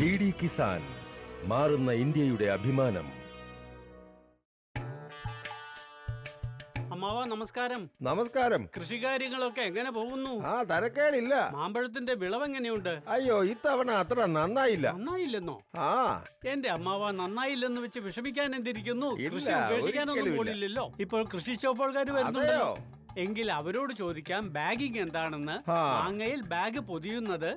DD Kisan, മാറുന്ന ഇന്ത്യയുടെ അഭിമാനം. അമ്മാവ നമസ്കാരം. നമസ്കാരം. കൃഷികാര്യങ്ങളൊക്കെ എങ്ങനെ പോകുന്നു? തരക്കേടില്ല. മാമ്പഴത്തിന്റെ വിളവെങ്ങനെയുണ്ട്? അയ്യോ, ഇത്തവണ അത്ര നന്നായില്ല. നന്നായില്ലെന്നോ? എന്റെ അമ്മാവ നന്നായില്ലെന്ന് വെച്ച് വിഷമിക്കാൻ എന്തിരിക്കുന്നു? കൃഷി ഉപേക്ഷിക്കാനൊന്നും പോലില്ലല്ലോ. ഇപ്പോൾ കൃഷി ചോപ്പോൾക്കാർ വരുന്നുണ്ടല്ലോ. എങ്കിൽ അവരോട് ചോദിക്കാം ബാഗിങ് എന്താണെന്ന്. മാങ്ങയിൽ ബാഗ് പൊതിയുന്നത്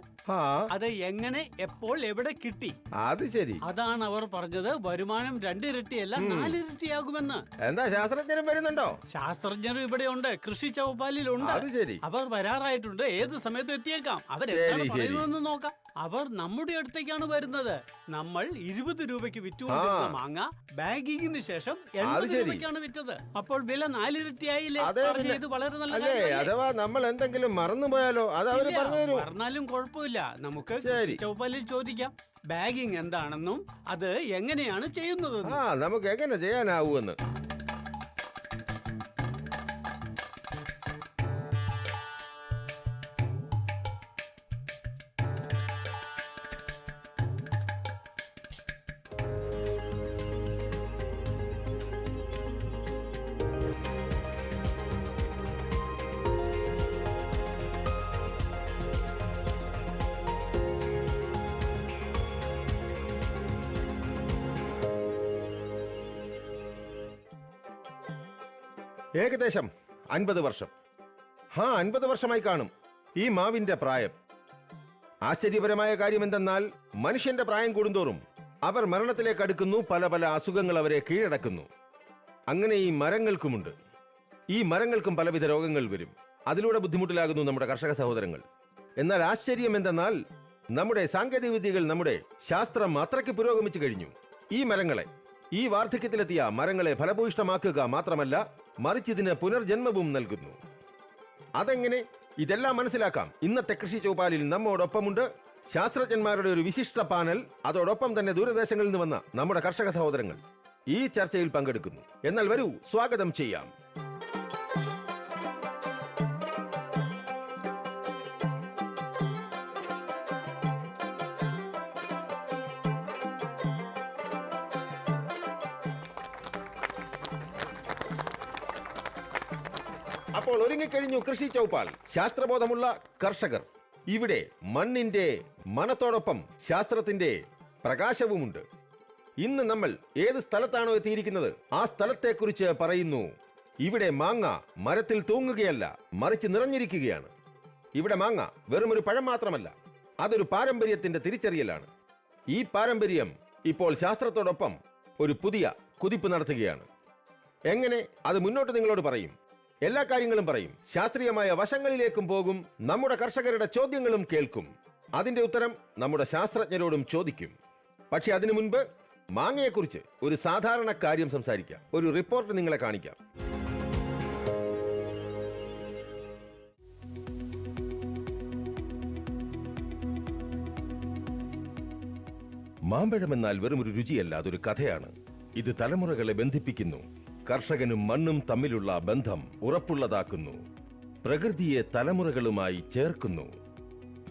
അത് എങ്ങനെ, എപ്പോൾ, എവിടെ കിട്ടി? അത് ശരി. അതാണ് അവർ പറഞ്ഞത്. വരുമാനം 2 ഇരട്ടിയല്ല 4 ഇരട്ടിയാകുമെന്ന്. എന്താ ശാസ്ത്രജ്ഞരും വരുന്നുണ്ടോ? ശാസ്ത്രജ്ഞരും ഇവിടെയുണ്ട്, കൃഷി ചൗപ്പാലിലുണ്ട്. അത് ശരി. അവർ വരാറായിട്ടുണ്ട്. ഏത് സമയത്തും എത്തിയേക്കാം. അവരെന്താണ് പറയുന്നതെന്ന് നോക്കാം. അവർ നമ്മുടെ അടുത്തേക്കാണ് വരുന്നത്. നമ്മൾ 20 രൂപയ്ക്ക് വിറ്റുകൊണ്ടിരുന്ന മാങ്ങ ബാഗിങ്ങിന് ശേഷം 80 രൂപയ്ക്കാണ് വിറ്റത്. അപ്പോൾ വില 4 ഇരട്ടിയായില്ലേ? ഇത് വളരെ നല്ല. അഥവാ നമ്മൾ എന്തെങ്കിലും മറന്നുപോയാലോ? അത് അവർ പറഞ്ഞു പറഞ്ഞാലും കുഴപ്പമില്ല. നമുക്ക് ചൗപ്പാലിൽ ചോദിക്കാം ബാഗിങ് എന്താണെന്നും അത് എങ്ങനെയാണ് ചെയ്യുന്നത്. നമുക്ക് എങ്ങനെ ചെയ്യാനാവൂന്ന്. ഏകദേശം 50 വർഷം. 50 വർഷമായി കാണും ഈ മാവിന്റെ പ്രായം. ആശ്ചര്യപരമായ കാര്യം എന്തെന്നാൽ മനുഷ്യന്റെ പ്രായം കൂടുന്തോറും അവർ മരണത്തിലേക്ക് അടുക്കുന്നു. പല പല അസുഖങ്ങൾ അവരെ കീഴടക്കുന്നു. അങ്ങനെ ഈ മരങ്ങൾക്കുമുണ്ട്. ഈ മരങ്ങൾക്കും പലവിധ രോഗങ്ങൾ വരും. അതിലൂടെ ബുദ്ധിമുട്ടിലാകുന്നു നമ്മുടെ കർഷക സഹോദരങ്ങൾ. എന്നാൽ ആശ്ചര്യം എന്തെന്നാൽ നമ്മുടെ സാങ്കേതിക വിദ്യകൾ, നമ്മുടെ ശാസ്ത്രം അത്രയ്ക്ക് പുരോഗമിച്ചു കഴിഞ്ഞു. ഈ മരങ്ങളെ, ഈ വാർദ്ധക്യത്തിലെത്തിയ മരങ്ങളെ ഫലഭൂയിഷ്ടമാക്കുക മാത്രമല്ല, മറിച്ച് ഇതിന് പുനർജന്മവും നൽകുന്നു. അതെങ്ങനെ? ഇതെല്ലാം മനസ്സിലാക്കാം. ഇന്നത്തെ കൃഷി ചൗപ്പാലിൽ നമ്മോടൊപ്പമുണ്ട് ശാസ്ത്രജ്ഞന്മാരുടെ ഒരു വിശിഷ്ട പാനൽ. അതോടൊപ്പം തന്നെ ദൂരദേശങ്ങളിൽ നിന്ന് വന്ന നമ്മുടെ കർഷക സഹോദരങ്ങൾ ഈ ചർച്ചയിൽ പങ്കെടുക്കുന്നു. എന്നാൽ വരൂ, സ്വാഗതം ചെയ്യാം. അപ്പോൾ ഒരുങ്ങിക്കഴിഞ്ഞു കൃഷി ചൗപ്പാൽ. ശാസ്ത്രബോധമുള്ള കർഷകർ. ഇവിടെ മണ്ണിന്റെ മനത്തോടൊപ്പം ശാസ്ത്രത്തിന്റെ പ്രകാശവുമുണ്ട്. ഇന്ന് നമ്മൾ ഏത് സ്ഥലത്താണോ എത്തിയിരിക്കുന്നത് ആ സ്ഥലത്തെക്കുറിച്ച് പറയുന്നു. ഇവിടെ മാങ്ങ മരത്തിൽ തൂങ്ങുകയല്ല, മറിച്ച് നിറഞ്ഞിരിക്കുകയാണ്. ഇവിടെ മാങ്ങ വെറുമൊരു പഴം മാത്രമല്ല, അതൊരു പാരമ്പര്യത്തിന്റെ തിരിച്ചറിയലാണ്. ഈ പാരമ്പര്യം ഇപ്പോൾ ശാസ്ത്രത്തോടൊപ്പം ഒരു പുതിയ കുതിപ്പ് നടത്തുകയാണ്. എങ്ങനെ? അത് മുന്നോട്ട് നിങ്ങളോട് പറയും. എല്ലാ കാര്യങ്ങളും പറയും. ശാസ്ത്രീയമായ വശങ്ങളിലേക്കും പോകും. നമ്മുടെ കർഷകരുടെ ചോദ്യങ്ങളും കേൾക്കും. അതിന്റെ ഉത്തരം നമ്മുടെ ശാസ്ത്രജ്ഞരോടും ചോദിക്കും. പക്ഷെ അതിനു മുൻപ് മാങ്ങയെക്കുറിച്ച് ഒരു സാധാരണ കാര്യം സംസാരിക്കാം. ഒരു റിപ്പോർട്ട് നിങ്ങളെ കാണിക്കാം. മാമ്പഴം എന്നാൽ വെറുമൊരു രുചിയല്ല, അതൊരു കഥയാണ്. ഇത് തലമുറകളെ ബന്ധിപ്പിക്കുന്നു. കർഷകനും മണ്ണും തമ്മിലുള്ള ബന്ധം ഉറപ്പുള്ളതാക്കുന്നു. പ്രകൃതിയെ തലമുറകളുമായി ചേർക്കുന്നു.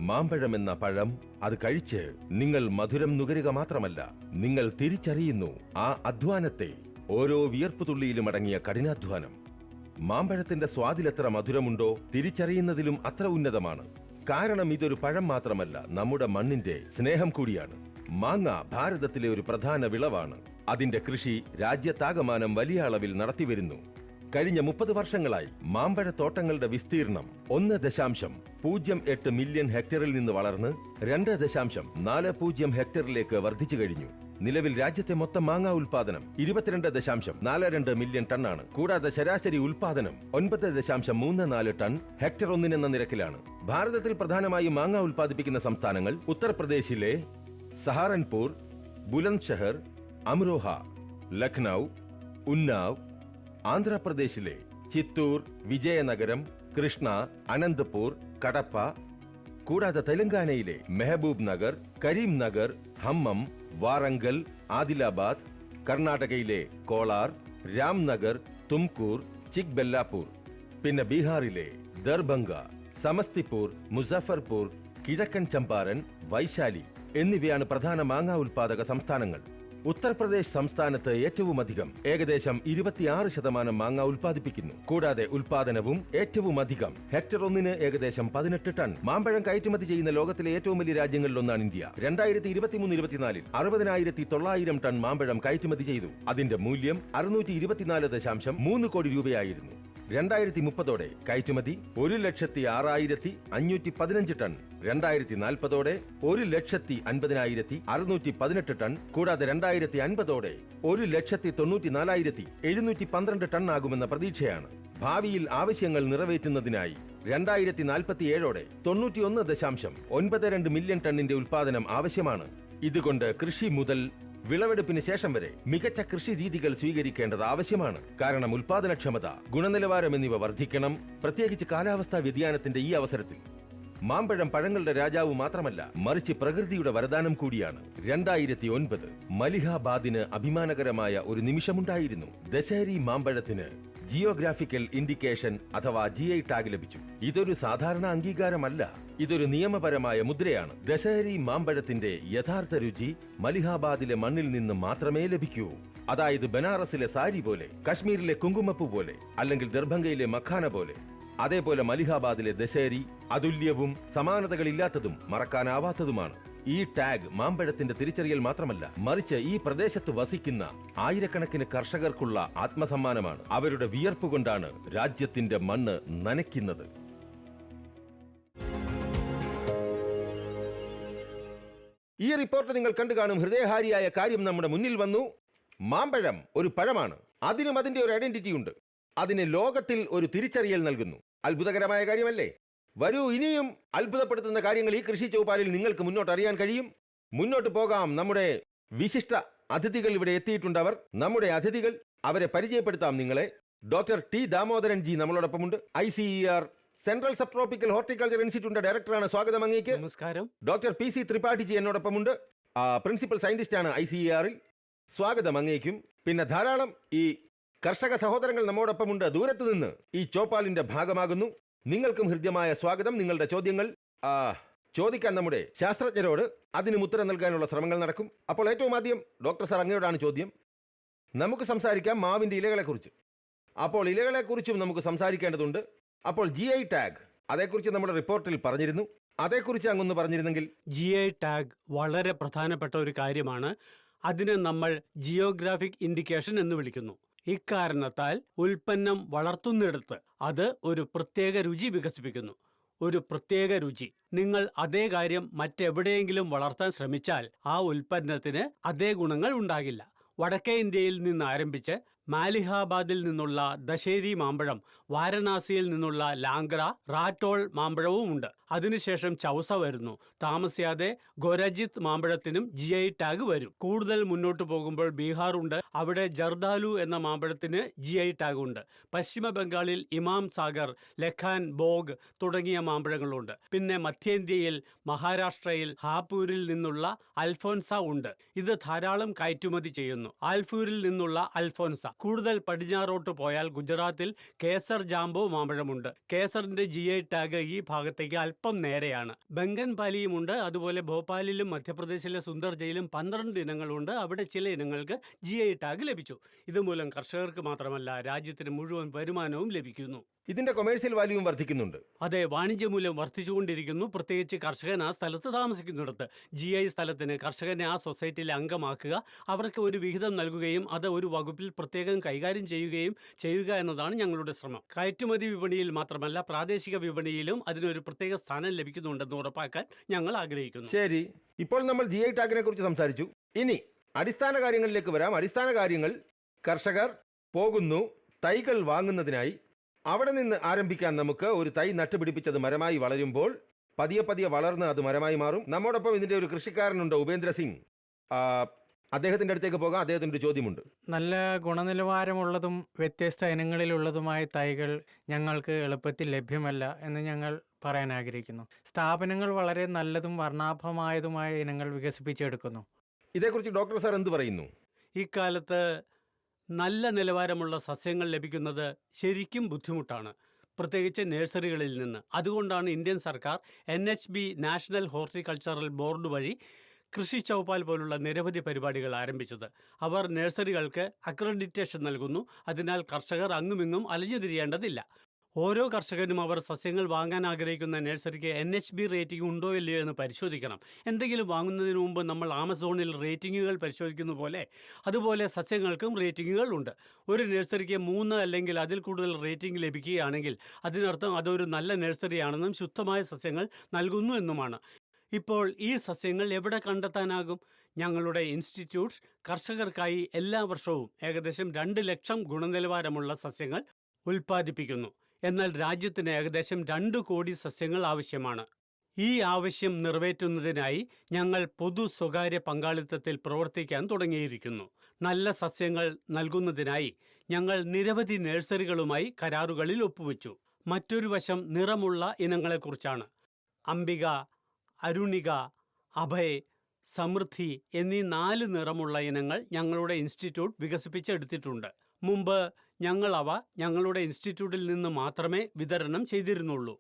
മാമ്പഴം എന്ന പഴം, അത് കഴിച്ച് നിങ്ങൾ മധുരം നുകരുക മാത്രമല്ല, നിങ്ങൾ തിരിച്ചറിയുന്നു ആ അധ്വാനത്തെ. ഓരോ വിയർപ്പുതുള്ളിയിലും അടങ്ങിയ കഠിനാധ്വാനം. മാമ്പഴത്തിന്റെ സ്വാദിലെത്ര മധുരമുണ്ടോ തിരിച്ചറിയുന്നതിലും അത്ര ഉന്നതമാണ്. കാരണം ഇതൊരു പഴം മാത്രമല്ല, നമ്മുടെ മണ്ണിന്റെ സ്നേഹം കൂടിയാണ്. മാങ്ങ ഭാരതത്തിലെ ഒരു പ്രധാന വിളവാണ്. അതിന്റെ കൃഷി രാജ്യത്താകമാനം വലിയ അളവിൽ നടത്തിവരുന്നു. കഴിഞ്ഞ 30 വർഷങ്ങളായി മാമ്പഴത്തോട്ടങ്ങളുടെ വിസ്തീർണം 1.08 മില്യൺ ഹെക്ടറിൽ നിന്ന് വളർന്ന് 2.40 ഹെക്ടറിലേക്ക് വർദ്ധിച്ചു കഴിഞ്ഞു. നിലവിൽ രാജ്യത്തെ മൊത്തം മാങ്ങ ഉൽപാദനം 22.42 മില്യൺ ടണ്ണാണ്. കൂടാതെ ശരാശരി ഉൽപാദനം 9.34 ടൺ ഹെക്ടർ ഒന്നിനെന്ന നിരക്കിലാണ്. ഭാരതത്തിൽ പ്രധാനമായും മാങ്ങ ഉൽപ്പാദിപ്പിക്കുന്ന സംസ്ഥാനങ്ങൾ ഉത്തർപ്രദേശിലെ സഹാറൻപൂർ, ബുലന്ദ്ഷഹർ, അമ്രോഹ, ലക്നൌ, ഉന്നാവ്, ആന്ധ്രാപ്രദേശിലെ ചിത്തൂർ, വിജയനഗരം, കൃഷ്ണ, അനന്തപൂർ, കടപ്പ, കൂടാതെ തെലങ്കാനയിലെ മെഹബൂബ് നഗർ, കരീം നഗർ, ഹമ്മം, വാറങ്കൽ, ആദിലാബാദ്, കർണാടകയിലെ കോളാർ, രാംനഗർ, തുംകൂർ, ചിക്ബെല്ലാപൂർ, പിന്നെ ബീഹാറിലെ ദർഭംഗ, സമസ്തിപൂർ, മുസഫർപൂർ, കിഴക്കൻ ചമ്പാരൻ, വൈശാലി, എന്നിവയാണ് പ്രധാന മാങ്ങ ഉൽപാദക സംസ്ഥാനങ്ങൾ. ഉത്തർപ്രദേശ് സംസ്ഥാനത്ത് ഏറ്റവുമധികം ഏകദേശം 26% മാങ്ങ ഉൽപ്പാദിപ്പിക്കുന്നു. കൂടാതെ ഉൽപാദനവും ഏറ്റവുമധികം ഹെക്ടർ ഒന്നിന് ഏകദേശം 18 ടൺ. മാമ്പഴം കയറ്റുമതി ചെയ്യുന്ന ലോകത്തിലെ ഏറ്റവും വലിയ രാജ്യങ്ങളിലൊന്നാണ് ഇന്ത്യ. 2023-24 60,900 ടൺ മാമ്പഴം കയറ്റുമതി ചെയ്തു. അതിന്റെ മൂല്യം 624.3 കോടി രൂപയായിരുന്നു. 2030 കയറ്റുമതി 1,06,515 ടൺ. 2040 1,50,618 ടൺ. കൂടാതെ 2050 1,94,712 ടൺ ആകുമെന്ന പ്രതീക്ഷയാണ്. ഭാവിയിൽ ആവശ്യങ്ങൾ നിറവേറ്റുന്നതിനായി 2047 91.92 മില്യൺ ടണ്ണിന്റെ ഉൽപാദനം ആവശ്യമാണ്. ഇതുകൊണ്ട് കൃഷി മുതൽ വിളവെടുപ്പിന് ശേഷം വരെ മികച്ച കൃഷി രീതികൾ സ്വീകരിക്കേണ്ടത് ആവശ്യമാണ്. കാരണം ഉൽപാദനക്ഷമത, ഗുണനിലവാരം എന്നിവ വർദ്ധിക്കണം. പ്രത്യേകിച്ച് കാലാവസ്ഥാ വ്യതിയാനത്തിന്റെ ഈ അവസരത്തിൽ മാമ്പഴം പഴങ്ങളുടെ രാജാവ് മാത്രമല്ല, മറിച്ച് പ്രകൃതിയുടെ വരദാനം കൂടിയാണ്. 2009 മലിഹാബാദിന് അഭിമാനകരമായ ഒരു നിമിഷമുണ്ടായിരുന്നു. ദശഹരി മാമ്പഴത്തിന് ജിയോഗ്രാഫിക്കൽ ഇൻഡിക്കേഷൻ അഥവാ GI ടാഗ് ലഭിച്ചു. ഇതൊരു സാധാരണ അംഗീകാരമല്ല, ഇതൊരു നിയമപരമായ മുദ്രയാണ്. ദശഹരി മാമ്പഴത്തിന്റെ യഥാർത്ഥ രുചി മലിഹാബാദിലെ മണ്ണിൽ നിന്ന് മാത്രമേ ലഭിക്കൂ. അതായത് ബനാറസിലെ സാരി പോലെ, കശ്മീരിലെ കുങ്കുമപ്പൂ പോലെ, അല്ലെങ്കിൽ ദർഭംഗയിലെ മഖാന പോലെ. അതേപോലെ മലിഹാബാദിലെ ദശഹരി അതുല്യവും സമാനതകളില്ലാത്തതും മറക്കാനാവാത്തതുമാണ്. ഈ ടാഗ് മാമ്പഴത്തിന്റെ തിരിച്ചറിയൽ മാത്രമല്ല, മറിച്ച് ഈ പ്രദേശത്ത് വസിക്കുന്ന ആയിരക്കണക്കിന് കർഷകർക്കുള്ള ആത്മസമ്മാനമാണ്. അവരുടെ വിയർപ്പ് കൊണ്ടാണ് രാജ്യത്തിന്റെ മണ്ണ് നനയ്ക്കുന്നത്. ഈ റിപ്പോർട്ട് നിങ്ങൾ കണ്ടു കാണും. ഹൃദയഹാരിയായ കാര്യം നമ്മുടെ മുന്നിൽ വന്നു. മാമ്പഴം ഒരു പഴമാണ്. അതിനും അതിന്റെ ഒരു ഐഡന്റിറ്റി ഉണ്ട്. അതിന് ലോകത്തിൽ ഒരു തിരിച്ചറിയൽ നൽകുന്നു. അത്ഭുതകരമായ കാര്യമല്ലേ? വരൂ, ഇനിയും അത്ഭുതപ്പെടുത്തുന്ന കാര്യങ്ങൾ ഈ കൃഷി ചൗപാലിൽ നിങ്ങൾക്ക് മുന്നോട്ട് അറിയാൻ കഴിയും. മുന്നോട്ട് പോകാം. നമ്മുടെ വിശിഷ്ട അതിഥികൾ ഇവിടെ എത്തിയിട്ടുണ്ട്. നമ്മുടെ അതിഥികൾ, അവരെ പരിചയപ്പെടുത്താം നിങ്ങളെ. ഡോക്ടർ ടി ദാമോദരൻ ജി നമ്മളോടൊപ്പമുണ്ട്. ICER central subtropical horticulture ഇൻസ്റ്റിറ്റ്യൂട്ടിന്റെ ഡയറക്ടറാണ്. സ്വാഗതം അങ്ങേക്ക്. നമസ്കാരം. ഡോക്ടർ PC ത്രിപാഠി ജി എന്നോടൊപ്പമുണ്ട്. പ്രിൻസിപ്പൽ സയന്റിസ്റ്റ് ആണ് ICER-ൽ. സ്വാഗതം അങ്ങേക്കും. പിന്നെ ധാരാളം ഈ കർഷക സഹോദരങ്ങൾ നമ്മോടൊപ്പമുണ്ട്. ദൂരത്ത് നിന്ന് ഈ ചോപ്പാലിന്റെ ഭാഗമാകുന്നു. നിങ്ങൾക്കും ഹൃദ്യമായ സ്വാഗതം. നിങ്ങളുടെ ചോദ്യങ്ങൾ ചോദിക്കാൻ നമ്മുടെ ശാസ്ത്രജ്ഞരോട്, അതിനും ഉത്തരം നൽകാനുള്ള ശ്രമങ്ങൾ നടക്കും. അപ്പോൾ ഏറ്റവും ആദ്യം ഡോക്ടർ സാർ അങ്ങയോടാണ് ചോദ്യം. നമുക്ക് സംസാരിക്കാം മാവിന്റെ ഇലകളെക്കുറിച്ച്. അപ്പോൾ ഇലകളെക്കുറിച്ചും നമുക്ക് സംസാരിക്കേണ്ടതുണ്ട്. അപ്പോൾ GI ടാഗ്, അതേക്കുറിച്ച് നമ്മുടെ റിപ്പോർട്ടിൽ പറഞ്ഞിരുന്നു. അതേക്കുറിച്ച് അങ്ങൊന്ന് പറഞ്ഞിരുന്നെങ്കിൽ. GI ടാഗ് വളരെ പ്രധാനപ്പെട്ട ഒരു കാര്യമാണ്. അതിനെ നമ്മൾ ജിയോഗ്രാഫിക് ഇൻഡിക്കേഷൻ എന്ന് വിളിക്കുന്നു. ഇക്കാരണത്താൽ ഉൽപ്പന്നം വളർത്തുന്നിടത്ത് അത് ഒരു പ്രത്യേക രുചി വികസിപ്പിക്കുന്നു. ഒരു പ്രത്യേക രുചി. നിങ്ങൾ അതേ കാര്യം മറ്റെവിടെയെങ്കിലും വളർത്താൻ ശ്രമിച്ചാൽ ആ ഉൽപ്പന്നത്തിന് അതേ ഗുണങ്ങൾ ഉണ്ടാകില്ല. വടക്കേ ഇന്ത്യയിൽ നിന്ന് ആരംഭിച്ച് മാലിഹാബാദിൽ നിന്നുള്ള ദശേരി മാമ്പഴം, വാരണാസിയിൽ നിന്നുള്ള ലാംഗ്ര, റാറ്റോൾ മാമ്പഴവും ഉണ്ട്. അതിനുശേഷം ചൗസ വരുന്നു. താമസിയാതെ ഗൊരജിത്ത് മാമ്പഴത്തിനും GI ടാഗ് വരും. കൂടുതൽ മുന്നോട്ട് പോകുമ്പോൾ ബീഹാർ ഉണ്ട്. അവിടെ ജർദാലു എന്ന മാമ്പഴത്തിന് GI ടാഗ് ഉണ്ട്. പശ്ചിമ ബംഗാളിൽ ഇമാം സാഗർ, ലഖാൻ, ബോഗ് തുടങ്ങിയ മാമ്പഴങ്ങളുണ്ട്. പിന്നെ മധ്യേന്ത്യയിൽ മഹാരാഷ്ട്രയിൽ ഹാപൂരിൽ നിന്നുള്ള അൽഫോൻസ ഉണ്ട്. ഇത് ധാരാളം കയറ്റുമതി ചെയ്യുന്നു. ആൽഫൂരിൽ നിന്നുള്ള അൽഫോൻസ. കൂടുതൽ പടിഞ്ഞാറോട്ട് പോയാൽ ഗുജറാത്തിൽ കേസർ ജാംബോ മാമ്പഴമുണ്ട്. കേസറിന്റെ GI ടാഗ് ഈ ഭാഗത്തേക്ക് അല്പം നേരെയാണ്. ബംഗൻപാലിയുമുണ്ട്. അതുപോലെ ഭോപ്പാലിലും മധ്യപ്രദേശിലെ സുന്ദർജയിലും 12 ഇനങ്ങളുണ്ട്. അവിടെ ചില ഇനങ്ങൾക്ക് GI ടാഗ് ലഭിച്ചു. ഇതുമൂലം കർഷകർക്ക് മാത്രമല്ല, രാജ്യത്തിന് മുഴുവൻ വരുമാനവും ലഭിക്കുന്നു. ഇതിന്റെ കൊമേഴ്സ്യൽ വാല്യൂവും വർദ്ധിക്കുന്നുണ്ട്. അതെ, വാണിജ്യമൂല്യം വർദ്ധിച്ചുകൊണ്ടിരിക്കുന്നു. പ്രത്യേകിച്ച് കർഷകൻ ആ സ്ഥലത്ത് താമസിക്കുന്നിടത്ത്. GI സ്ഥലത്തിന് കർഷകനെ ആ സൊസൈറ്റിയിൽ അംഗമാക്കുക, അവർക്ക് ഒരു വിഹിതം നൽകുകയും അത് ഒരു വകുപ്പിൽ പ്രത്യേകം കൈകാര്യം ചെയ്യുക എന്നതാണ് ഞങ്ങളുടെ ശ്രമം. കയറ്റുമതി വിപണിയിൽ മാത്രമല്ല, പ്രാദേശിക വിപണിയിലും അതിനൊരു പ്രത്യേക സ്ഥാനം ലഭിക്കുന്നുണ്ടെന്ന് ഉറപ്പാക്കാൻ ഞങ്ങൾ ആഗ്രഹിക്കുന്നു. ശരി, ഇപ്പോൾ നമ്മൾ GI ടാഗിനെ കുറിച്ച് സംസാരിച്ചു. ഇനി അടിസ്ഥാന കാര്യങ്ങളിലേക്ക് വരാം. അടിസ്ഥാന കാര്യങ്ങൾ: കർഷകർ പോകുന്നു തൈകൾ വാങ്ങുന്നതിനായി. അവിടെ നിന്ന് ആരംഭിക്കാൻ നമുക്ക്. ഒരു തൈ നട്ടുപിടിപ്പിച്ചത് മരമായി വളരുമ്പോൾ പതിയെ പതിയെ വളർന്ന് അത് മരമായി മാറും. നമ്മോടൊപ്പം ഇതിന്റെ ഒരു കൃഷിക്കാരനുണ്ട്, ഉപേന്ദ്ര സിംഗ്. അദ്ദേഹത്തിന്റെ അടുത്തേക്ക് പോകാം. അദ്ദേഹത്തിന്റെ ഒരു ചോദ്യമുണ്ട്. നല്ല ഗുണനിലവാരമുള്ളതും വ്യത്യസ്ത ഇനങ്ങളിലുള്ളതുമായ തൈകൾ ഞങ്ങൾക്ക് എളുപ്പത്തിൽ ലഭ്യമല്ല എന്ന് ഞങ്ങൾ പറയാൻ ആഗ്രഹിക്കുന്നു. സ്ഥാപനങ്ങൾ വളരെ നല്ലതും വർണ്ണാഭമായതുമായ ഇനങ്ങൾ വികസിപ്പിച്ചെടുക്കുന്നു. ഇതേക്കുറിച്ച് ഡോക്ടർ സാർ എന്ത് പറയുന്നു? ഇക്കാലത്ത് നല്ല നിലവാരമുള്ള സസ്യങ്ങൾ ലഭിക്കുന്നത് ശരിക്കും ബുദ്ധിമുട്ടാണ്, പ്രത്യേകിച്ച് നഴ്സറികളിൽ നിന്ന്. അതുകൊണ്ടാണ് ഇന്ത്യൻ സർക്കാർ NHB നാഷണൽ ഹോർട്ടിക്കൾച്ചറൽ ബോർഡ് വഴി കൃഷി ചൗപ്പാൽ പോലുള്ള നിരവധി പരിപാടികൾ ആരംഭിച്ചത്. അവർ നഴ്സറികൾക്ക് അക്രഡിറ്റേഷൻ നൽകുന്നു. അതിനാൽ കർഷകർ അങ്ങുമിങ്ങും അലഞ്ഞു തിരിയേണ്ടതില്ല. ഓരോ കർഷകനും അവർ സസ്യങ്ങൾ വാങ്ങാൻ ആഗ്രഹിക്കുന്ന നഴ്സറിക്ക് NHB റേറ്റിംഗ് ഉണ്ടോ ഇല്ലയോ എന്ന് പരിശോധിക്കണം. എന്തെങ്കിലും വാങ്ങുന്നതിന് മുമ്പ് നമ്മൾ ആമസോണിൽ റേറ്റിംഗുകൾ പരിശോധിക്കുന്ന പോലെ അതുപോലെ സസ്യങ്ങൾക്കും റേറ്റിംഗുകൾ ഉണ്ട്. ഒരു നഴ്സറിക്ക് 3 അല്ലെങ്കിൽ അതിൽ കൂടുതൽ റേറ്റിംഗ് ലഭിക്കുകയാണെങ്കിൽ അതിനർത്ഥം അതൊരു നല്ല നഴ്സറിയാണെന്നും ശുദ്ധമായ സസ്യങ്ങൾ നൽകുന്നു എന്നുമാണ്. ഇപ്പോൾ ഈ സസ്യങ്ങൾ എവിടെ കണ്ടെത്താനാകും? ഞങ്ങളുടെ ഇൻസ്റ്റിറ്റ്യൂട്ട് കർഷകർക്കായി എല്ലാ വർഷവും ഏകദേശം 2 ലക്ഷം ഗുണനിലവാരമുള്ള സസ്യങ്ങൾ ഉൽപ്പാദിപ്പിക്കുന്നു. എന്നാൽ രാജ്യത്തിന് ഏകദേശം 2 കോടി സസ്യങ്ങൾ ആവശ്യമാണ്. ഈ ആവശ്യം നിറവേറ്റുന്നതിനായി ഞങ്ങൾ പൊതു സ്വകാര്യ പങ്കാളിത്തത്തിൽ പ്രവർത്തിക്കാൻ തുടങ്ങിയിരിക്കുന്നു. നല്ല സസ്യങ്ങൾ നൽകുന്നതിനായി ഞങ്ങൾ നിരവധി നഴ്സറികളുമായി കരാറുകളിൽ ഒപ്പുവെച്ചു. മറ്റൊരു വശം നിറമുള്ള ഇനങ്ങളെക്കുറിച്ചാണ്. അംബിക, അരുണിക, അഭയ്, സമൃദ്ധി എന്നീ 4 നിറമുള്ള ഇനങ്ങൾ ഞങ്ങളുടെ ഇൻസ്റ്റിറ്റ്യൂട്ട് വികസിപ്പിച്ചെടുത്തിട്ടുണ്ട്. മുമ്പ് ഞങ്ങൾ അവ ഞങ്ങളുടെ ഇൻസ്റ്റിറ്റ്യൂട്ടിൽ നിന്ന് മാത്രമേ വിതരണം ചെയ്തിരുന്നുള്ളൂ.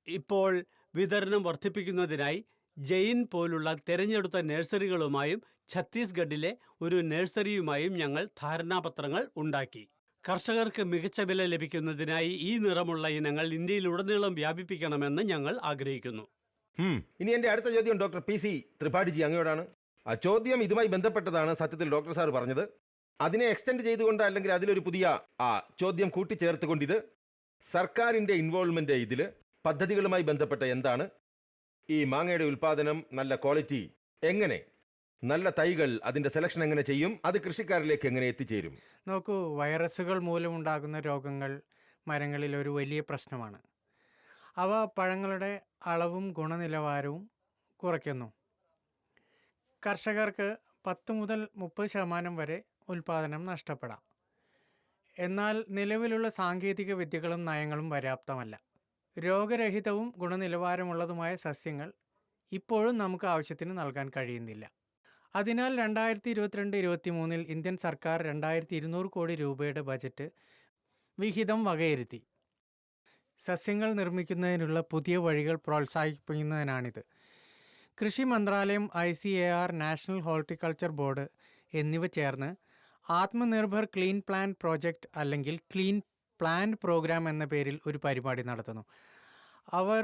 ഇപ്പോൾ വിതരണം വർദ്ധിപ്പിക്കുന്നതിനായി ജെയിൻ പോലുള്ള തിരഞ്ഞെടുത്ത നഴ്സറികളുമായും ഛത്തീസ്ഗഡിലെ ഒരു നഴ്സറിയുമായും ഞങ്ങൾ ധാരണാപത്രങ്ങൾ ഉണ്ടാക്കി. കർഷകർക്ക് മികച്ച വില ലഭിക്കുന്നതിനായി ഈ നിറമുള്ള ഇനങ്ങൾ ഇന്ത്യയിലുടനീളം വ്യാപിപ്പിക്കണമെന്ന് ഞങ്ങൾ ആഗ്രഹിക്കുന്നു. ഇനി എന്റെ അടുത്ത ചോദ്യം ഡോക്ടർ PC ത്രിപാഠിജി അങ്ങയോടാണ്. ആ ചോദ്യം ഇതുമായി ബന്ധപ്പെട്ടതാണ് സത്യത്തിൽ ഡോക്ടർ സാർ പറഞ്ഞത്. അതിനെ എക്സ്റ്റെൻഡ് ചെയ്തുകൊണ്ട് അല്ലെങ്കിൽ അതിലൊരു പുതിയ ചോദ്യം കൂട്ടിച്ചേർത്തുകൊണ്ടിത് സർക്കാരിൻ്റെ ഇൻവോൾവ്മെൻ്റ് ഇതിൽ പദ്ധതികളുമായി ബന്ധപ്പെട്ട എന്താണ്, ഈ മാങ്ങയുടെ ഉൽപ്പാദനം, നല്ല ക്വാളിറ്റി എങ്ങനെ, നല്ല തൈകൾ അതിൻ്റെ സെലക്ഷൻ എങ്ങനെ ചെയ്യും, അത് കൃഷിക്കാരിലേക്ക് എങ്ങനെ എത്തിച്ചേരും? നോക്കൂ, വൈറസുകൾ മൂലമുണ്ടാകുന്ന രോഗങ്ങൾ മരങ്ങളിൽ ഒരു വലിയ പ്രശ്നമാണ്. അവ പഴങ്ങളുടെ അളവും ഗുണനിലവാരവും കുറയ്ക്കുന്നു. കർഷകർക്ക് 10 മുതൽ 30% വരെ ഉൽപ്പാദനം നഷ്ടപ്പെടാം. എന്നാൽ നിലവിലുള്ള സാങ്കേതിക വിദ്യകളും നയങ്ങളും പര്യാപ്തമല്ല. രോഗരഹിതവും ഗുണനിലവാരമുള്ളതുമായ സസ്യങ്ങൾ ഇപ്പോഴും നമുക്ക് ആവശ്യത്തിന് നൽകാൻ കഴിയുന്നില്ല. അതിനാൽ 2022-23 ഇന്ത്യൻ സർക്കാർ 2200 കോടി രൂപയുടെ ബജറ്റ് വിഹിതം വകയിരുത്തി. സസ്യങ്ങൾ നിർമ്മിക്കുന്നതിനുള്ള പുതിയ വഴികൾ പ്രോത്സാഹിപ്പിക്കുന്നതിനാണിത്. കൃഷി മന്ത്രാലയം, ICAR, നാഷണൽ ഹോർട്ടിക്കൾച്ചർ ബോർഡ് എന്നിവ ചേർന്ന് ആത്മനിർഭർ ക്ലീൻ പ്ലാന്റ് പ്രോജക്റ്റ് അല്ലെങ്കിൽ ക്ലീൻ പ്ലാന്റ് പ്രോഗ്രാം എന്ന പേരിൽ ഒരു പരിപാടി നടത്തുന്നു. അവർ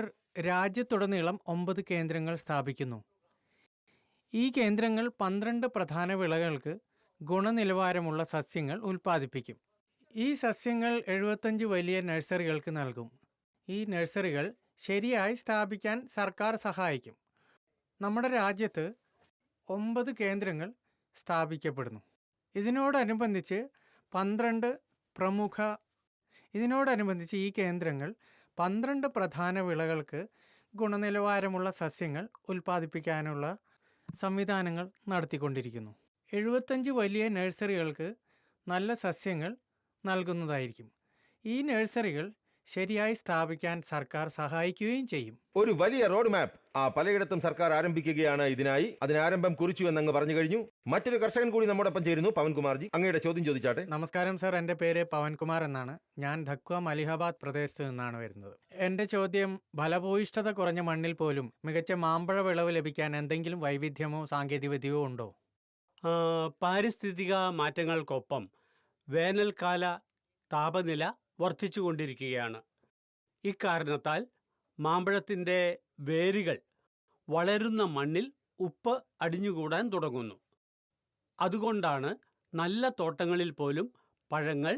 രാജ്യത്തുടനീളം 9 കേന്ദ്രങ്ങൾ സ്ഥാപിക്കുന്നു. ഈ കേന്ദ്രങ്ങൾ 12 പ്രധാന വിളകൾക്ക് ഗുണനിലവാരമുള്ള സസ്യങ്ങൾ ഉൽപ്പാദിപ്പിക്കും. ഈ സസ്യങ്ങൾ 75 വലിയ നഴ്സറികൾക്ക് നൽകും. ഈ നഴ്സറികൾ ശരിയായി സ്ഥാപിക്കാൻ സർക്കാർ സഹായിക്കും. നമ്മുടെ രാജ്യത്ത് 9 കേന്ദ്രങ്ങൾ സ്ഥാപിക്കപ്പെടുന്നു. ഇതിനോടനുബന്ധിച്ച് ഈ കേന്ദ്രങ്ങൾ 12 പ്രധാന വിളകൾക്ക് ഗുണനിലവാരമുള്ള സസ്യങ്ങൾ ഉൽപ്പാദിപ്പിക്കാനുള്ള സംവിധാനങ്ങൾ നടത്തിക്കൊണ്ടിരിക്കുന്നു. 75 വലിയ നഴ്സറികൾക്ക് നല്ല സസ്യങ്ങൾ നൽകുന്നതായിരിക്കും. ഈ നഴ്സറികൾ ശരിയായി സ്ഥാപിക്കാൻ സർക്കാർ സഹായിക്കുകയും ചെയ്യും. ഒരു വലിയ റോഡ് മാപ്പ് പലയിടത്തും സർക്കാർ ആരംഭിക്കുകയാണ്. ഇതിനായി അതിന് ആരംഭം കുറിച്ചു എന്നങ്ങ് പറഞ്ഞു കഴിഞ്ഞു. മറ്റൊരു കർഷകൻ കൂടി നമ്മോടൊപ്പം ചേരുന്നു. പവൻകുമാർജി, അങ്ങയുടെ ചോദ്യം ചോദിച്ചാട്ടെ. നമസ്കാരം സർ, എൻ്റെ പേര് പവൻകുമാർ എന്നാണ്. ഞാൻ ധക്വ മലിഹാബാദ് പ്രദേശത്ത് നിന്നാണ് വരുന്നത്. എൻ്റെ ചോദ്യം, ഫലഭൂയിഷ്ഠത കുറഞ്ഞ മണ്ണിൽ പോലും മികച്ച മാമ്പഴ വിളവ് ലഭിക്കാൻ എന്തെങ്കിലും വൈവിധ്യമോ സാങ്കേതികവിദ്യയോ ഉണ്ടോ? പാരിസ്ഥിതിക മാറ്റങ്ങൾക്കൊപ്പം വേനൽക്കാല താപനില വർദ്ധിച്ചുകൊണ്ടിരിക്കുകയാണ്. ഇക്കാരണത്താൽ മാമ്പഴത്തിൻ്റെ വേരുകൾ വളരുന്ന മണ്ണിൽ ഉപ്പ് അടിഞ്ഞുകൂടാൻ തുടങ്ങുന്നു. അതുകൊണ്ടാണ് നല്ല തോട്ടങ്ങളിൽ പോലും പഴങ്ങൾ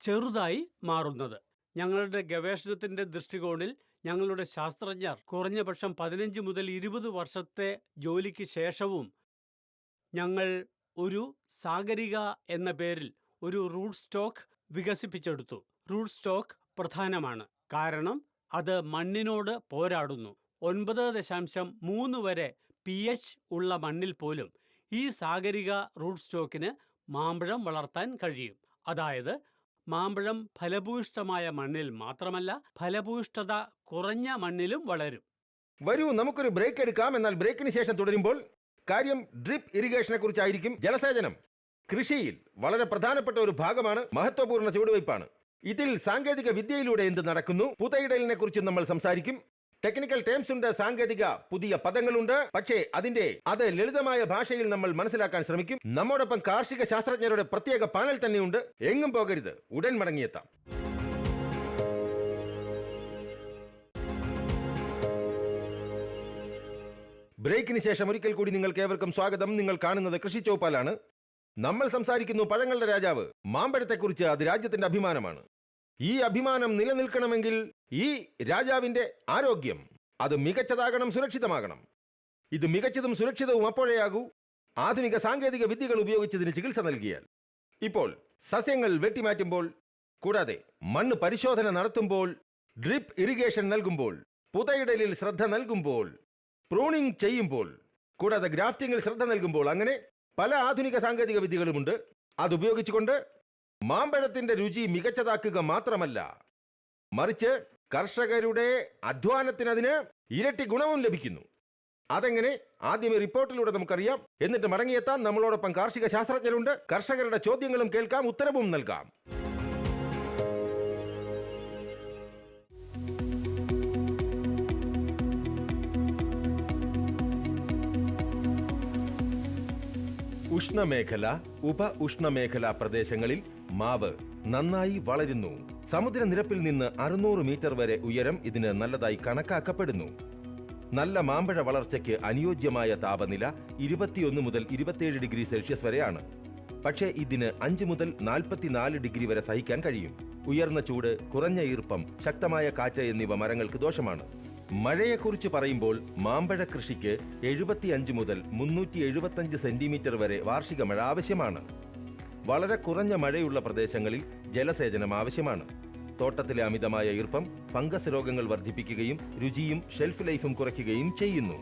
ചെറുതായി മാറുന്നത്. ഞങ്ങളുടെ ഗവേഷണത്തിൻ്റെ ദൃഷ്ടികോണിൽ ഞങ്ങളുടെ ശാസ്ത്രജ്ഞർ കുറഞ്ഞപക്ഷം 15 മുതൽ 20 വർഷത്തെ ജോലിക്ക് ശേഷവും ഞങ്ങൾ ഒരു സാഗരിക എന്ന പേരിൽ ഒരു റൂട്ട് സ്റ്റോക്ക് വികസിപ്പിച്ചെടുത്തു. റൂട്ട് സ്റ്റോക്ക് പ്രധാനമാണ്, കാരണം അത് മണ്ണിനോട് പോരാടുന്നു. 9.3 വരെ pH ഉള്ള മണ്ണിൽ പോലും ഈ സാഗരിക റൂട്ട് സ്റ്റോക്കിന് മാമ്പഴം വളർത്താൻ കഴിയും. അതായത് മാമ്പഴം ഫലഭൂയിഷ്ഠമായ മണ്ണിൽ മാത്രമല്ല, ഫലഭൂയിഷ്ഠത കുറഞ്ഞ മണ്ണിലും വളരും. വരൂ, നമുക്കൊരു ബ്രേക്ക് എടുക്കാം. എന്നാൽ ബ്രേക്കിന് ശേഷം തുടരുമ്പോൾ കാര്യം ഡ്രിപ്പ് ഇറിഗേഷനെ കുറിച്ചായിരിക്കും. ജലസേചനം കൃഷിയിൽ വളരെ പ്രധാനപ്പെട്ട ഒരു ഭാഗമാണ്, മഹത്വപൂർണ്ണ ചുവടുവയ്പ്പാണ്. ഇതിൽ സാങ്കേതിക വിദ്യയിലൂടെ എന്ത് നടക്കുന്നു, പുതയിടലിനെ കുറിച്ച് നമ്മൾ സംസാരിക്കും. ടെക്നിക്കൽ ടേംസ് ഉണ്ട്, സാങ്കേതിക പുതിയ പദങ്ങളുണ്ട്. പക്ഷേ അത് ലളിതമായ ഭാഷയിൽ നമ്മൾ മനസ്സിലാക്കാൻ ശ്രമിക്കും. നമ്മോടൊപ്പം കാർഷിക ശാസ്ത്രജ്ഞരുടെ പ്രത്യേക പാനൽ തന്നെയുണ്ട്. എങ്ങും പോകരുത്, ഉടൻ മടങ്ങിയെത്താം. ബ്രേക്കിന് ശേഷം ഒരിക്കൽ കൂടി നിങ്ങൾക്ക് ഏവർക്കും സ്വാഗതം. നിങ്ങൾ കാണുന്നത് കൃഷി ചൗപ്പാലാണ്. നമ്മൾ സംസാരിക്കുന്നു പഴങ്ങളുടെ രാജാവ് മാമ്പഴത്തെക്കുറിച്ച്. അത് രാജ്യത്തിന്റെ അഭിമാനമാണ്. ഈ അഭിമാനം നിലനിൽക്കണമെങ്കിൽ ഈ രാജാവിന്റെ ആരോഗ്യം അത് മികച്ചതാകണം, സുരക്ഷിതമാകണം. ഇത് മികച്ചതും സുരക്ഷിതവും അപ്പോഴേയാകൂ ആധുനിക സാങ്കേതിക വിദ്യകൾ ഉപയോഗിച്ചതിന് ചികിത്സ നൽകിയാൽ. ഇപ്പോൾ സസ്യങ്ങൾ വെട്ടിമാറ്റുമ്പോൾ, കൂടാതെ മണ്ണ് പരിശോധന നടത്തുമ്പോൾ, ഡ്രിപ്പ് ഇറിഗേഷൻ നൽകുമ്പോൾ, പുതയിടലിൽ ശ്രദ്ധ നൽകുമ്പോൾ, പ്രൂണിംഗ് ചെയ്യുമ്പോൾ, കൂടാതെ ഗ്രാഫ്റ്റിംഗിൽ ശ്രദ്ധ നൽകുമ്പോൾ, അങ്ങനെ പല ആധുനിക സാങ്കേതിക വിദ്യകളുമുണ്ട്. അതുപയോഗിച്ചുകൊണ്ട് മാമ്പഴത്തിന്റെ രുചി മികച്ചതാക്കുക മാത്രമല്ല, മറിച്ച് കർഷകരുടെ അധ്വാനത്തിന് ഇരട്ടി ഗുണവും ലഭിക്കുന്നു. അതെങ്ങനെ? ആദ്യമേ റിപ്പോർട്ടിലൂടെ നമുക്കറിയാം. എന്നിട്ട് മടങ്ങിയെത്താൻ നമ്മളോടൊപ്പം കാർഷിക ശാസ്ത്രജ്ഞരുണ്ട്. കർഷകരുടെ ചോദ്യങ്ങളും കേൾക്കാം, ഉത്തരവും നൽകാം. ഉഷ്ണമേഖല, ഉപ ഉഷ്ണമേഖലാ പ്രദേശങ്ങളിൽ മാവ് നന്നായി വളരുന്നു. സമുദ്രനിരപ്പിൽ നിന്ന് 600 മീറ്റർ വരെ ഉയരം ഇതിന് നല്ലതായി കണക്കാക്കപ്പെടുന്നു. നല്ല മാമ്പഴ വളർച്ചയ്ക്ക് അനുയോജ്യമായ താപനില 21 മുതൽ 27 ഡിഗ്രി സെൽഷ്യസ് വരെയാണ്. പക്ഷേ ഇതിന് 5 മുതൽ 44 ഡിഗ്രി വരെ സഹിക്കാൻ കഴിയും. ഉയർന്ന ചൂട്, കുറഞ്ഞ ഈർപ്പം, ശക്തമായ കാറ്റ് എന്നിവ മരങ്ങൾക്ക് ദോഷമാണ്. മഴയെക്കുറിച്ച് പറയുമ്പോൾ മാമ്പഴ കൃഷിക്ക് 75 മുതൽ 375 സെന്റിമീറ്റർ വരെ വാർഷിക മഴ ആവശ്യമാണ്. വളരെ കുറഞ്ഞ മഴയുള്ള പ്രദേശങ്ങളിൽ ജലസേചനം ആവശ്യമാണ്. തോട്ടത്തിലെ അമിതമായ ഈർപ്പം ഫംഗസ് രോഗങ്ങൾ വർദ്ധിപ്പിക്കുകയും രുചിയും ഷെൽഫ് ലൈഫും കുറയ്ക്കുകയും ചെയ്യുന്നു.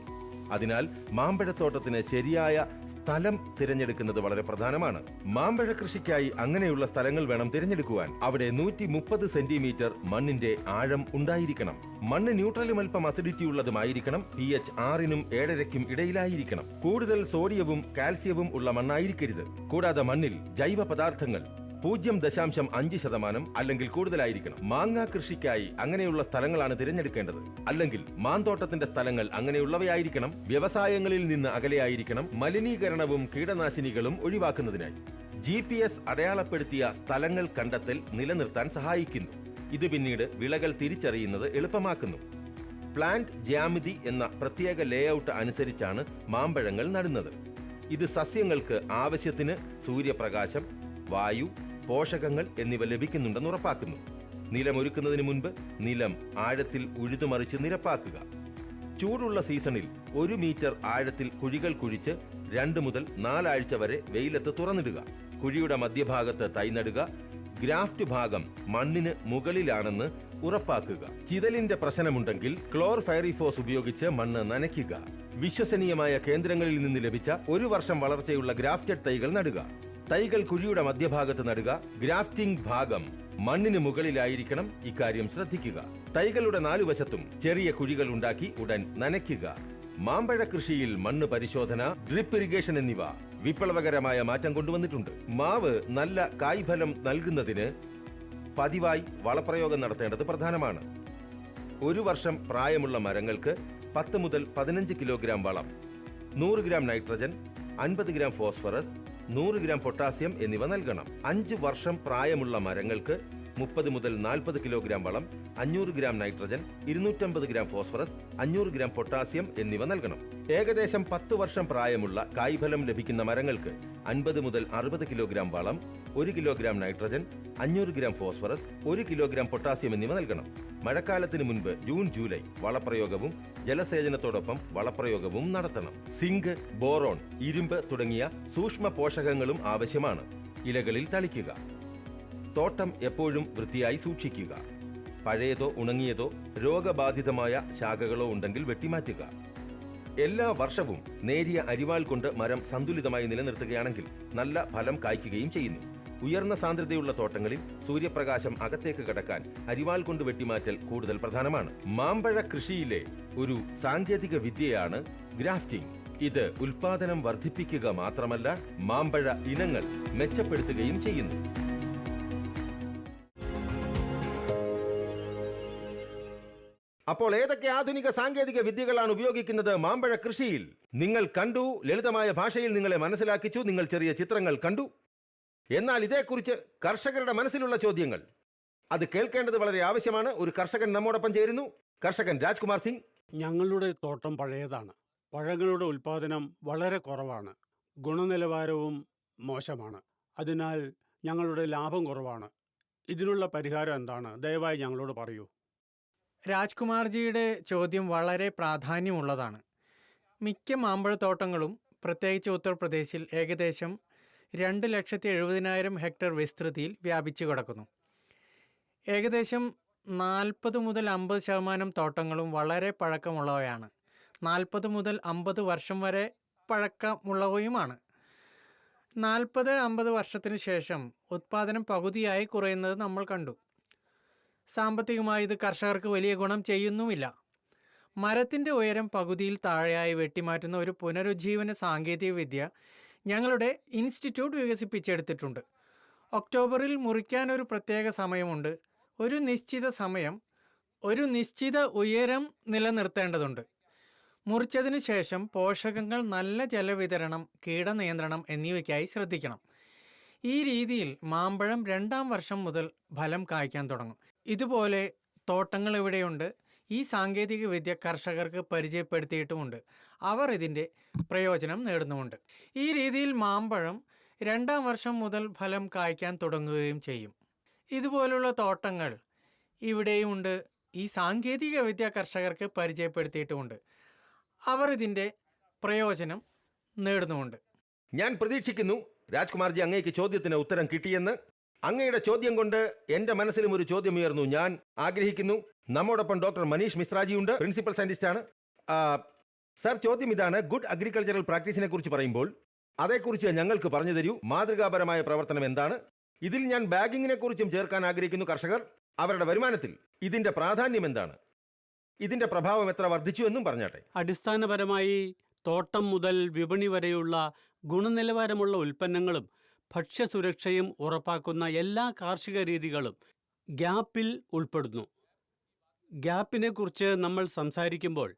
അതിനാൽ മാമ്പഴത്തോട്ടത്തിന് ശരിയായ സ്ഥലം തിരഞ്ഞെടുക്കുന്നത് വളരെ പ്രധാനമാണ്. മാമ്പഴ കൃഷിക്കായി അങ്ങനെയുള്ള സ്ഥലങ്ങൾ വേണം തിരഞ്ഞെടുക്കുവാൻ. അവിടെ 130 സെന്റിമീറ്റർ മണ്ണിന്റെ ആഴം ഉണ്ടായിരിക്കണം. മണ്ണ് ന്യൂട്രലും അല്പം അസിഡിറ്റി ഉള്ളതുമായിരിക്കണം. pH 6നും 7.5നും ഇടയിലായിരിക്കണം. കൂടുതൽ സോഡിയവും കാൽസ്യവും ഉള്ള മണ്ണായിരിക്കരുത്. കൂടാതെ മണ്ണിൽ ജൈവ പദാർത്ഥങ്ങൾ 0.5% അല്ലെങ്കിൽ കൂടുതലായിരിക്കണം. മാങ്ങ കൃഷിക്കായി അങ്ങനെയുള്ള സ്ഥലങ്ങളാണ് തിരഞ്ഞെടുക്കേണ്ടത്. അല്ലെങ്കിൽ മാന്തോട്ടത്തിന്റെ സ്ഥലങ്ങൾ അങ്ങനെയുള്ളവയായിരിക്കണം. വ്യവസായങ്ങളിൽ നിന്ന് അകലെയായിരിക്കണം. മലിനീകരണവും കീടനാശിനികളും ഒഴിവാക്കുന്നതിനായി GPS അടയാളപ്പെടുത്തിയ സ്ഥലങ്ങൾ കണ്ടെത്തൽ നിലനിർത്താൻ സഹായിക്കുന്നു. ഇത് പിന്നീട് വിളകൾ തിരിച്ചറിയുന്നത് എളുപ്പമാക്കുന്നു. പ്ലാന്റ് ജ്യാമിതി എന്ന പ്രത്യേക ലേഔട്ട് അനുസരിച്ചാണ് മാമ്പഴങ്ങൾ നടുന്നത്. ഇത് സസ്യങ്ങൾക്ക് ആവശ്യത്തിന് സൂര്യപ്രകാശം, വായു, പോഷകങ്ങൾ എന്നിവ ലഭിക്കുന്നുണ്ടെന്ന് ഉറപ്പാക്കുന്നു. നിലമൊരുക്കുന്നതിന് മുൻപ് നിലം ആഴത്തിൽ ഉഴുതുമറിച്ച് നിരപ്പാക്കുക. ചൂടുള്ള സീസണിൽ 1 മീറ്റർ ആഴത്തിൽ കുഴികൾ കുഴിച്ച് 2 മുതൽ 4 ആഴ്ച വരെ വെയിലത്ത് തുറന്നിടുക. കുഴിയുടെ മധ്യഭാഗത്ത് തൈ നടുക. ഗ്രാഫ്റ്റ് ഭാഗം മണ്ണിന് മുകളിലാണെന്ന് ഉറപ്പാക്കുക. ചിതലിന്റെ പ്രശ്നമുണ്ടെങ്കിൽ ക്ലോർഫൈറിഫോസ് ഉപയോഗിച്ച് മണ്ണ് നനയ്ക്കുക. വിശ്വസനീയമായ കേന്ദ്രങ്ങളിൽ നിന്ന് ലഭിച്ച 1 വർഷം വളർച്ചയുള്ള ഗ്രാഫ്റ്റഡ് തൈകൾ നടുക. തൈകൾ കുഴിയുടെ മധ്യഭാഗത്ത് നടുക. ഗ്രാഫ്റ്റിംഗ് ഭാഗം മണ്ണിന് മുകളിലായിരിക്കണം. ഇക്കാര്യം ശ്രദ്ധിക്കുക. തൈകളുടെ 4 വശത്തും ചെറിയ കുഴികൾ ഉണ്ടാക്കി ഉടൻ നനയ്ക്കുക. മാമ്പഴ കൃഷിയിൽ മണ്ണ് പരിശോധന, ഡ്രിപ്പ് ഇറിഗേഷൻ എന്നിവ വിപ്ലവകരമായ മാറ്റം കൊണ്ടുവന്നിട്ടുണ്ട്. മാവ് നല്ല കായ്ഫലം നൽകുന്നതിന് പതിവായി വളപ്രയോഗം നടത്തേണ്ടത് പ്രധാനമാണ്. 1 വർഷം പ്രായമുള്ള മരങ്ങൾക്ക് 10 മുതൽ 15 കിലോഗ്രാം വളം, 100 gram nitrogen, 50 gram phosphorus, 100 gram potassium എന്നിവ നൽകണം. 5 വർഷം പ്രായമുള്ള മരങ്ങൾക്ക് 30 മുതൽ 40 കിലോഗ്രാം വളം, 500 gram nitrogen, 250 gram phosphorus, 500 gram potassium എന്നിവ നൽകണം. ഏകദേശം 10 വർഷം പ്രായമുള്ള കായ്ഫലം ലഭിക്കുന്ന മരങ്ങൾക്ക് 50 മുതൽ 60 കിലോഗ്രാം വളം, 1 kilogram nitrogen, 500 gram phosphorus, 1 kilogram potassium എന്നിവ നൽകണം. മഴക്കാലത്തിന് മുൻപ് ജൂൺ ജൂലൈ വളപ്രയോഗവും ജലസേചനത്തോടൊപ്പം വളപ്രയോഗവും നടത്തണം. സിങ്ക്, ബോറോൺ, ഇരുമ്പ് തുടങ്ങിയ സൂക്ഷ്മ പോഷകങ്ങളും ആവശ്യമാണ്. ഇലകളിൽ തളിക്കുക. തോട്ടം എപ്പോഴും വൃത്തിയായി സൂക്ഷിക്കുക. പഴയതോ ഉണങ്ങിയതോ രോഗബാധിതമായ ശാഖകളോ ഉണ്ടെങ്കിൽ വെട്ടിമാറ്റുക. എല്ലാ വർഷവും നേരിയ അരിവാൾ കൊണ്ട് മരം സന്തുലിതമായി നിലനിർത്തുകയാണെങ്കിൽ നല്ല ഫലം കായ്ക്കുകയും ചെയ്യുന്നു. ഉയർന്ന സാന്ദ്രതയുള്ള തോട്ടങ്ങളിൽ സൂര്യപ്രകാശം അകത്തേക്ക് കടക്കാൻ അരിവാൾ കൊണ്ട് വെട്ടിമാറ്റൽ കൂടുതൽ പ്രധാനമാണ്. മാമ്പഴ കൃഷിയിലെ ഒരു സാങ്കേതിക വിദ്യയാണ് ഗ്രാഫ്റ്റിംഗ്. ഇത് ഉൽപാദനം വർദ്ധിപ്പിക്കുക മാത്രമല്ല, മാമ്പഴ ഇനങ്ങൾ മെച്ചപ്പെടുത്തുകയും ചെയ്യുന്നു. അപ്പോൾ ഏതൊക്കെ ആധുനിക സാങ്കേതിക വിദ്യകളാണ് ഉപയോഗിക്കുന്നത് മാമ്പഴ കൃഷിയിൽ? നിങ്ങൾ കണ്ടു, ലളിതമായ ഭാഷയിൽ നിങ്ങളെ മനസ്സിലാക്കിച്ചു, നിങ്ങൾ ചെറിയ ചിത്രങ്ങൾ കണ്ടു. എന്നാൽ ഇതേക്കുറിച്ച് കർഷകരുടെ മനസ്സിലുള്ള ചോദ്യങ്ങൾ അത് കേൾക്കേണ്ടത് വളരെ ആവശ്യമാണ്. ഒരു കർഷകൻ നമ്മോടൊപ്പം ചേരുന്നു. കർഷകൻ രാജ്കുമാർ സിംഗ്. ഞങ്ങളുടെ തോട്ടം പഴയതാണ്. പഴങ്ങളുടെ ഉൽപാദനം വളരെ കുറവാണ്. ഗുണനിലവാരവും മോശമാണ്. അതിനാൽ ഞങ്ങളുടെ ലാഭം കുറവാണ്. ഇതിനുള്ള പരിഹാരം എന്താണ്? ദയവായി ഞങ്ങളോട് പറയൂ. രാജ്കുമാർജിയുടെ ചോദ്യം വളരെ പ്രാധാന്യമുള്ളതാണ്. മിക്ക മാമ്പഴത്തോട്ടങ്ങളും പ്രത്യേകിച്ച് ഉത്തർപ്രദേശിൽ ഏകദേശം 2,70,000 ഹെക്ടർ വിസ്തൃതിയിൽ വ്യാപിച്ചു കിടക്കുന്നു. ഏകദേശം 40 മുതൽ 50% തോട്ടങ്ങളും വളരെ പഴക്കമുള്ളവയാണ്. 40 മുതൽ 50 വർഷം വരെ പഴക്കമുള്ളവയുമാണ്. 40-50 വർഷത്തിനു ശേഷം ഉത്പാദനം പകുതിയായി കുറയുന്നത് നമ്മൾ കണ്ടു. സാമ്പത്തികമായി ഇത് കർഷകർക്ക് വലിയ ഗുണം ചെയ്യുന്നുമില്ല. മരത്തിൻ്റെ ഉയരം പകുതിയിൽ താഴെയായി വെട്ടിമാറ്റുന്ന ഒരു പുനരുജ്ജീവന സാങ്കേതികവിദ്യ ഞങ്ങളുടെ ഇൻസ്റ്റിറ്റ്യൂട്ട് വികസിപ്പിച്ചെടുത്തിട്ടുണ്ട്. ഒക്ടോബറിൽ മുറിക്കാൻ ഒരു പ്രത്യേക സമയമുണ്ട്. ഒരു നിശ്ചിത സമയം, ഒരു നിശ്ചിത ഉയരം നിലനിർത്തേണ്ടതുണ്ട്. മുറിച്ചതിനു ശേഷം പോഷകങ്ങൾ, നല്ല ജലവിതരണം, കീടനിയന്ത്രണം എന്നിവയ്ക്കായി ശ്രദ്ധിക്കണം. ഈ രീതിയിൽ മാമ്പഴം 2-ാം വർഷം മുതൽ ഫലം കായ്ക്കാൻ തുടങ്ങും. ഇതുപോലെ തോട്ടങ്ങൾ ഇവിടെയുണ്ട്. ഈ സാങ്കേതിക വിദ്യ കർഷകർക്ക് പരിചയപ്പെടുത്തിയിട്ടുമുണ്ട്. അവർ ഇതിൻ്റെ പ്രയോജനം നേടുന്നുമുണ്ട്. ഈ രീതിയിൽ മാമ്പഴം 2-ാം വർഷം മുതൽ ഫലം കായ്ക്കാൻ തുടങ്ങുകയും ചെയ്യും. ഇതുപോലുള്ള തോട്ടങ്ങൾ ഇവിടെയുമുണ്ട്. ഈ സാങ്കേതിക വിദ്യ കർഷകർക്ക് പരിചയപ്പെടുത്തിയിട്ടുമുണ്ട്. അവർ ഇതിൻ്റെ പ്രയോജനം നേടുന്നുമുണ്ട്. ഞാൻ പ്രതീക്ഷിക്കുന്നു രാജ്കുമാർജി അങ്ങേക്ക് ചോദ്യത്തിന് ഉത്തരം കിട്ടിയെന്ന്. അങ്ങയുടെ ചോദ്യം കൊണ്ട് എൻ്റെ മനസ്സിലും ഒരു ചോദ്യം ഉയർന്നു. ഞാൻ ആഗ്രഹിക്കുന്നു. നമ്മോടൊപ്പം ഡോക്ടർ മനീഷ് മിശ്രാജി ഉണ്ട്, പ്രിൻസിപ്പൽ സയന്റിസ്റ്റ് ആണ്. സർ, ചോദ്യം ഇതാണ്. ഗുഡ് അഗ്രികൾച്ചറൽ പ്രാക്ടീസിനെ കുറിച്ച് പറയുമ്പോൾ അതേക്കുറിച്ച് ഞങ്ങൾക്ക് പറഞ്ഞു തരൂ. മാതൃകാപരമായ പ്രവർത്തനം എന്താണ്? ഇതിൽ ഞാൻ ബാഗിങ്ങിനെ കുറിച്ചും ചേർക്കാൻ ആഗ്രഹിക്കുന്നു. കർഷകർ അവരുടെ വരുമാനത്തിൽ ഇതിന്റെ പ്രാധാന്യം എന്താണ്? ഇതിന്റെ പ്രഭാവം എത്ര വർദ്ധിച്ചു എന്നും പറഞ്ഞാട്ടെ. അടിസ്ഥാനപരമായി തോട്ടം മുതൽ വിപണി വരെയുള്ള ഗുണനിലവാരമുള്ള ഉൽപ്പന്നങ്ങളും ഭക്ഷ്യസുരക്ഷയും ഉറപ്പാക്കുന്ന എല്ലാ കാർഷിക രീതികളും ഗ്യാപ്പിൽ ഉൾപ്പെടുന്നു. ഗ്യാപ്പിനെ കുറിച്ച് നമ്മൾ സംസാരിക്കുമ്പോൾ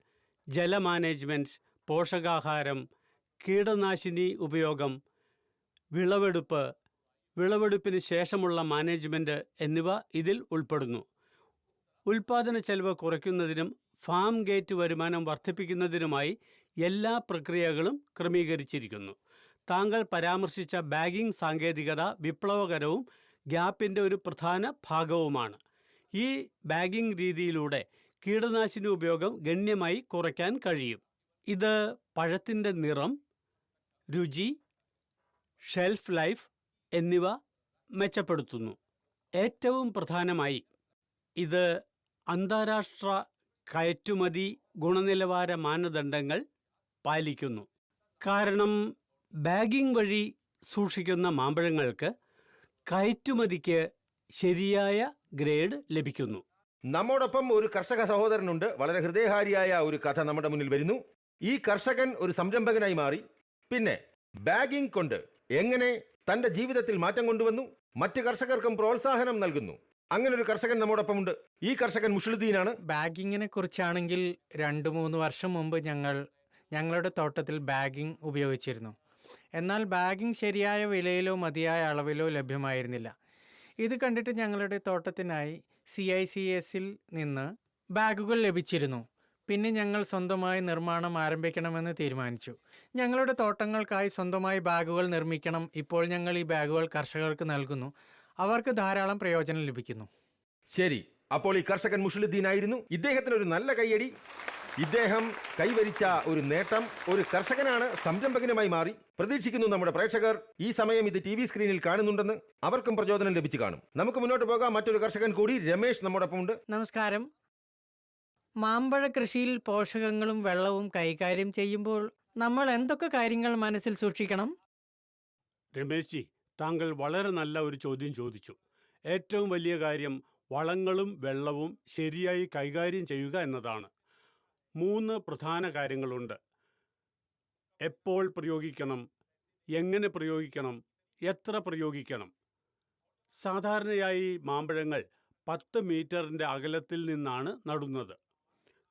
ജല മാനേജ്മെൻറ്റ്, പോഷകാഹാരം, കീടനാശിനി ഉപയോഗം, വിളവെടുപ്പ്, വിളവെടുപ്പിന് ശേഷമുള്ള മാനേജ്മെൻറ്റ് എന്നിവ ഇതിൽ ഉൾപ്പെടുന്നു. ഉൽപാദന ചെലവ് കുറയ്ക്കുന്നതിനും ഫാം ഗേറ്റ് വരുമാനം വർദ്ധിപ്പിക്കുന്നതിനുമായി എല്ലാ പ്രക്രിയകളും ക്രമീകരിച്ചിരിക്കുന്നു. താങ്കൾ പരാമർശിച്ച ബാഗിംഗ് സാങ്കേതികത വിപ്ലവകരവും ഗ്യാപ്പിൻ്റെ ഒരു പ്രധാന ഭാഗവുമാണ്. ഈ ബാഗിംഗ് രീതിയിലൂടെ കീടനാശിനി ഉപയോഗം ഗണ്യമായി കുറയ്ക്കാൻ കഴിയും. ഇത് പഴത്തിൻ്റെ നിറം, രുചി, ഷെൽഫ് ലൈഫ് എന്നിവ മെച്ചപ്പെടുത്തുന്നു. ഏറ്റവും പ്രധാനമായി ഇത് അന്താരാഷ്ട്ര കയറ്റുമതി ഗുണനിലവാര മാനദണ്ഡങ്ങൾ പാലിക്കുന്നു. കാരണം ബാഗിംഗ് വഴി സൂക്ഷിക്കുന്ന മാമ്പഴങ്ങൾക്ക് കയറ്റുമതിക്ക് ശരിയായ ഗ്രേഡ് ലഭിക്കുന്നു. നമ്മോടൊപ്പം ഒരു കർഷക സഹോദരനുണ്ട്. വളരെ ഹൃദയഹാരിയായ ഒരു കഥ നമ്മുടെ മുന്നിൽ വരുന്നു. ഈ കർഷകൻ ഒരു സംരംഭകനായി മാറി. പിന്നെ ബാഗിംഗ് കൊണ്ട് എങ്ങനെ തന്റെ ജീവിതത്തിൽ മാറ്റം കൊണ്ടുവന്നു, മറ്റ് കർഷകർക്കും പ്രോത്സാഹനം നൽകുന്നു. അങ്ങനെ ഒരു കർഷകൻ നമ്മോടൊപ്പം ഉണ്ട്. ഈ കർഷകൻ മുഷ്ലുദ്ദീനാണ്. ബാഗിങ്ങിനെ കുറിച്ചാണെങ്കിൽ 2-3 വർഷം മുമ്പ് ഞങ്ങളുടെ തോട്ടത്തിൽ ബാഗിംഗ് ഉപയോഗിച്ചിരുന്നു. എന്നാൽ ബാഗിംഗ് ശരിയായ വിലയിലോ മതിയായ അളവിലോ ലഭ്യമായിരുന്നില്ല. ഇത് കണ്ടിട്ട് ഞങ്ങളുടെ തോട്ടത്തിനായി CICSൽ നിന്ന് ബാഗുകൾ ലഭിച്ചിരുന്നു. പിന്നെ ഞങ്ങൾ സ്വന്തമായി നിർമ്മാണം ആരംഭിക്കണമെന്ന് തീരുമാനിച്ചു. ഞങ്ങളുടെ തോട്ടങ്ങൾക്കായി സ്വന്തമായി ബാഗുകൾ നിർമ്മിക്കണം. ഇപ്പോൾ ഞങ്ങൾ ഈ ബാഗുകൾ കർഷകർക്ക് നൽകുന്നു. അവർക്ക് ധാരാളം പ്രയോജനം ലഭിക്കുന്നു. ശരി, അപ്പോൾ ഈ കർഷകൻ മുഷ്ലുദ്ദീനായിരുന്നു. ഇദ്ദേഹത്തിന് ഒരു നല്ല കൈയടി. ഇദ്ദേഹം കൈവരിച്ച ഒരു നേട്ടം. ഒരു കർഷകനാണ്, സംരംഭകനുമായി മാറി. പ്രതീക്ഷിക്കുന്നു നമ്മുടെ പ്രേക്ഷകർ ഈ സമയം ഇത് TV സ്ക്രീനിൽ കാണുന്നുണ്ടെന്ന്. അവർക്കും പ്രചോദനം ലഭിച്ചു കാണും. നമുക്ക് മുന്നോട്ട് പോകാം. മറ്റൊരു കർഷകൻ കൂടി, രമേശ്, നമ്മോടൊപ്പം ഉണ്ട്. നമസ്കാരം. മാമ്പഴ കൃഷിയിൽ പോഷകങ്ങളും വെള്ളവും കൈകാര്യം ചെയ്യുമ്പോൾ നമ്മൾ എന്തൊക്കെ കാര്യങ്ങൾ മനസ്സിൽ സൂക്ഷിക്കണം? രമേശ് ജി, താങ്കൾ വളരെ നല്ല ഒരു ചോദ്യം ചോദിച്ചു. ഏറ്റവും വലിയ കാര്യം വളങ്ങളും വെള്ളവും ശരിയായി കൈകാര്യം ചെയ്യുക എന്നതാണ്. 3 പ്രധാന കാര്യങ്ങളുണ്ട്. എപ്പോൾ പ്രയോഗിക്കണം, എങ്ങനെ പ്രയോഗിക്കണം, എത്ര പ്രയോഗിക്കണം. സാധാരണയായി മാമ്പഴങ്ങൾ 10 മീറ്ററിൻ്റെ അകലത്തിൽ നിന്നാണ് നടുന്നത്.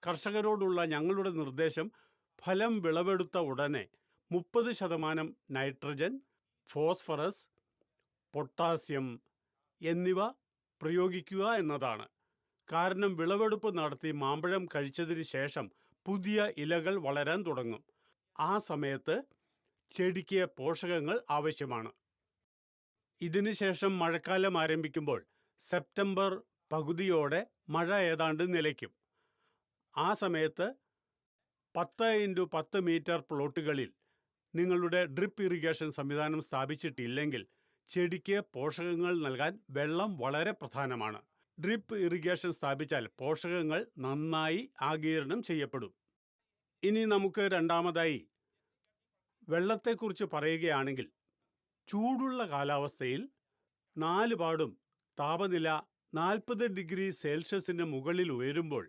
കർഷകരോടുള്ള ഞങ്ങളുടെ നിർദ്ദേശം ഫലം വിളവെടുത്ത ഉടനെ 30% നൈട്രജൻ, ഫോസ്ഫറസ്, പൊട്ടാസ്യം എന്നിവ പ്രയോഗിക്കുക എന്നതാണ്. കാരണം വിളവെടുപ്പ് നടത്തി മാമ്പഴം കഴിച്ചതിന് ശേഷം പുതിയ ഇലകൾ വളരാൻ തുടങ്ങും. ആ സമയത്ത് ചെടിക്ക് പോഷകങ്ങൾ ആവശ്യമാണ്. ഇതിനുശേഷം മഴക്കാലം ആരംഭിക്കുമ്പോൾ സെപ്റ്റംബർ പകുതിയോടെ മഴ ഏതാണ്ട് നിലയ്ക്കും. ആ സമയത്ത് 10x10 മീറ്റർ പ്ലോട്ടുകളിൽ നിങ്ങളുടെ ഡ്രിപ്പ് ഇറിഗേഷൻ സംവിധാനം സ്ഥാപിച്ചിട്ടില്ലെങ്കിൽ ചെടിക്ക് പോഷകങ്ങൾ നൽകാൻ വെള്ളം വളരെ പ്രധാനമാണ്. ഡ്രിപ്പ് ഇറിഗേഷൻ സ്ഥാപിച്ചാൽ പോഷകങ്ങൾ നന്നായി ആഗിരണം ചെയ്യപ്പെടും. ഇനി നമുക്ക് രണ്ടാമതായി വെള്ളത്തെക്കുറിച്ച് പറയുകയാണെങ്കിൽ, ചൂടുള്ള കാലാവസ്ഥയിൽ 4 പാടും താപനില 40 ഡിഗ്രി സെൽഷ്യസിന് മുകളിൽ ഉയരുമ്പോൾ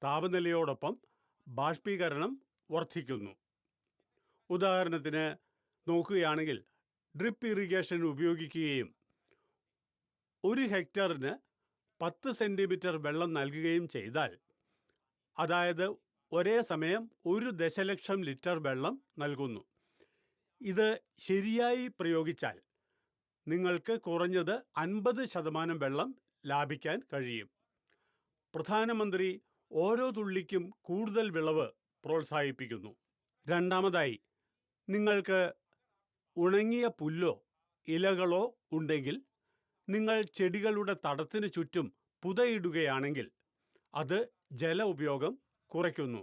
താപനിലയോടൊപ്പം ബാഷ്പീകരണം വർദ്ധിക്കുന്നു. ഉദാഹരണത്തിന് നോക്കുകയാണെങ്കിൽ, ഡ്രിപ്പ് ഇറിഗേഷൻ ഉപയോഗിക്കുകയും 1 ഹെക്ടറിന് 10 സെൻറ്റിമീറ്റർ വെള്ളം നൽകുകയും ചെയ്താൽ, അതായത് ഒരേ സമയം 1 ദശലക്ഷം ലിറ്റർ വെള്ളം നൽകുന്നു. ഇത് ശരിയായി പ്രയോഗിച്ചാൽ നിങ്ങൾക്ക് കുറഞ്ഞത് 50% വെള്ളം ലാഭിക്കാൻ കഴിയും. പ്രധാനമന്ത്രി ഓരോ തുള്ളിക്കും കൂടുതൽ വിളവ് പ്രോത്സാഹിപ്പിക്കുന്നു. രണ്ടാമതായി, നിങ്ങൾക്ക് ഉണങ്ങിയ പുല്ലോ ഇലകളോ ഉണ്ടെങ്കിൽ നിങ്ങൾ ചെടികളുടെ തടത്തിന് ചുറ്റും പുതയിടുകയാണെങ്കിൽ അത് ജല ഉപയോഗം കുറയ്ക്കുന്നു.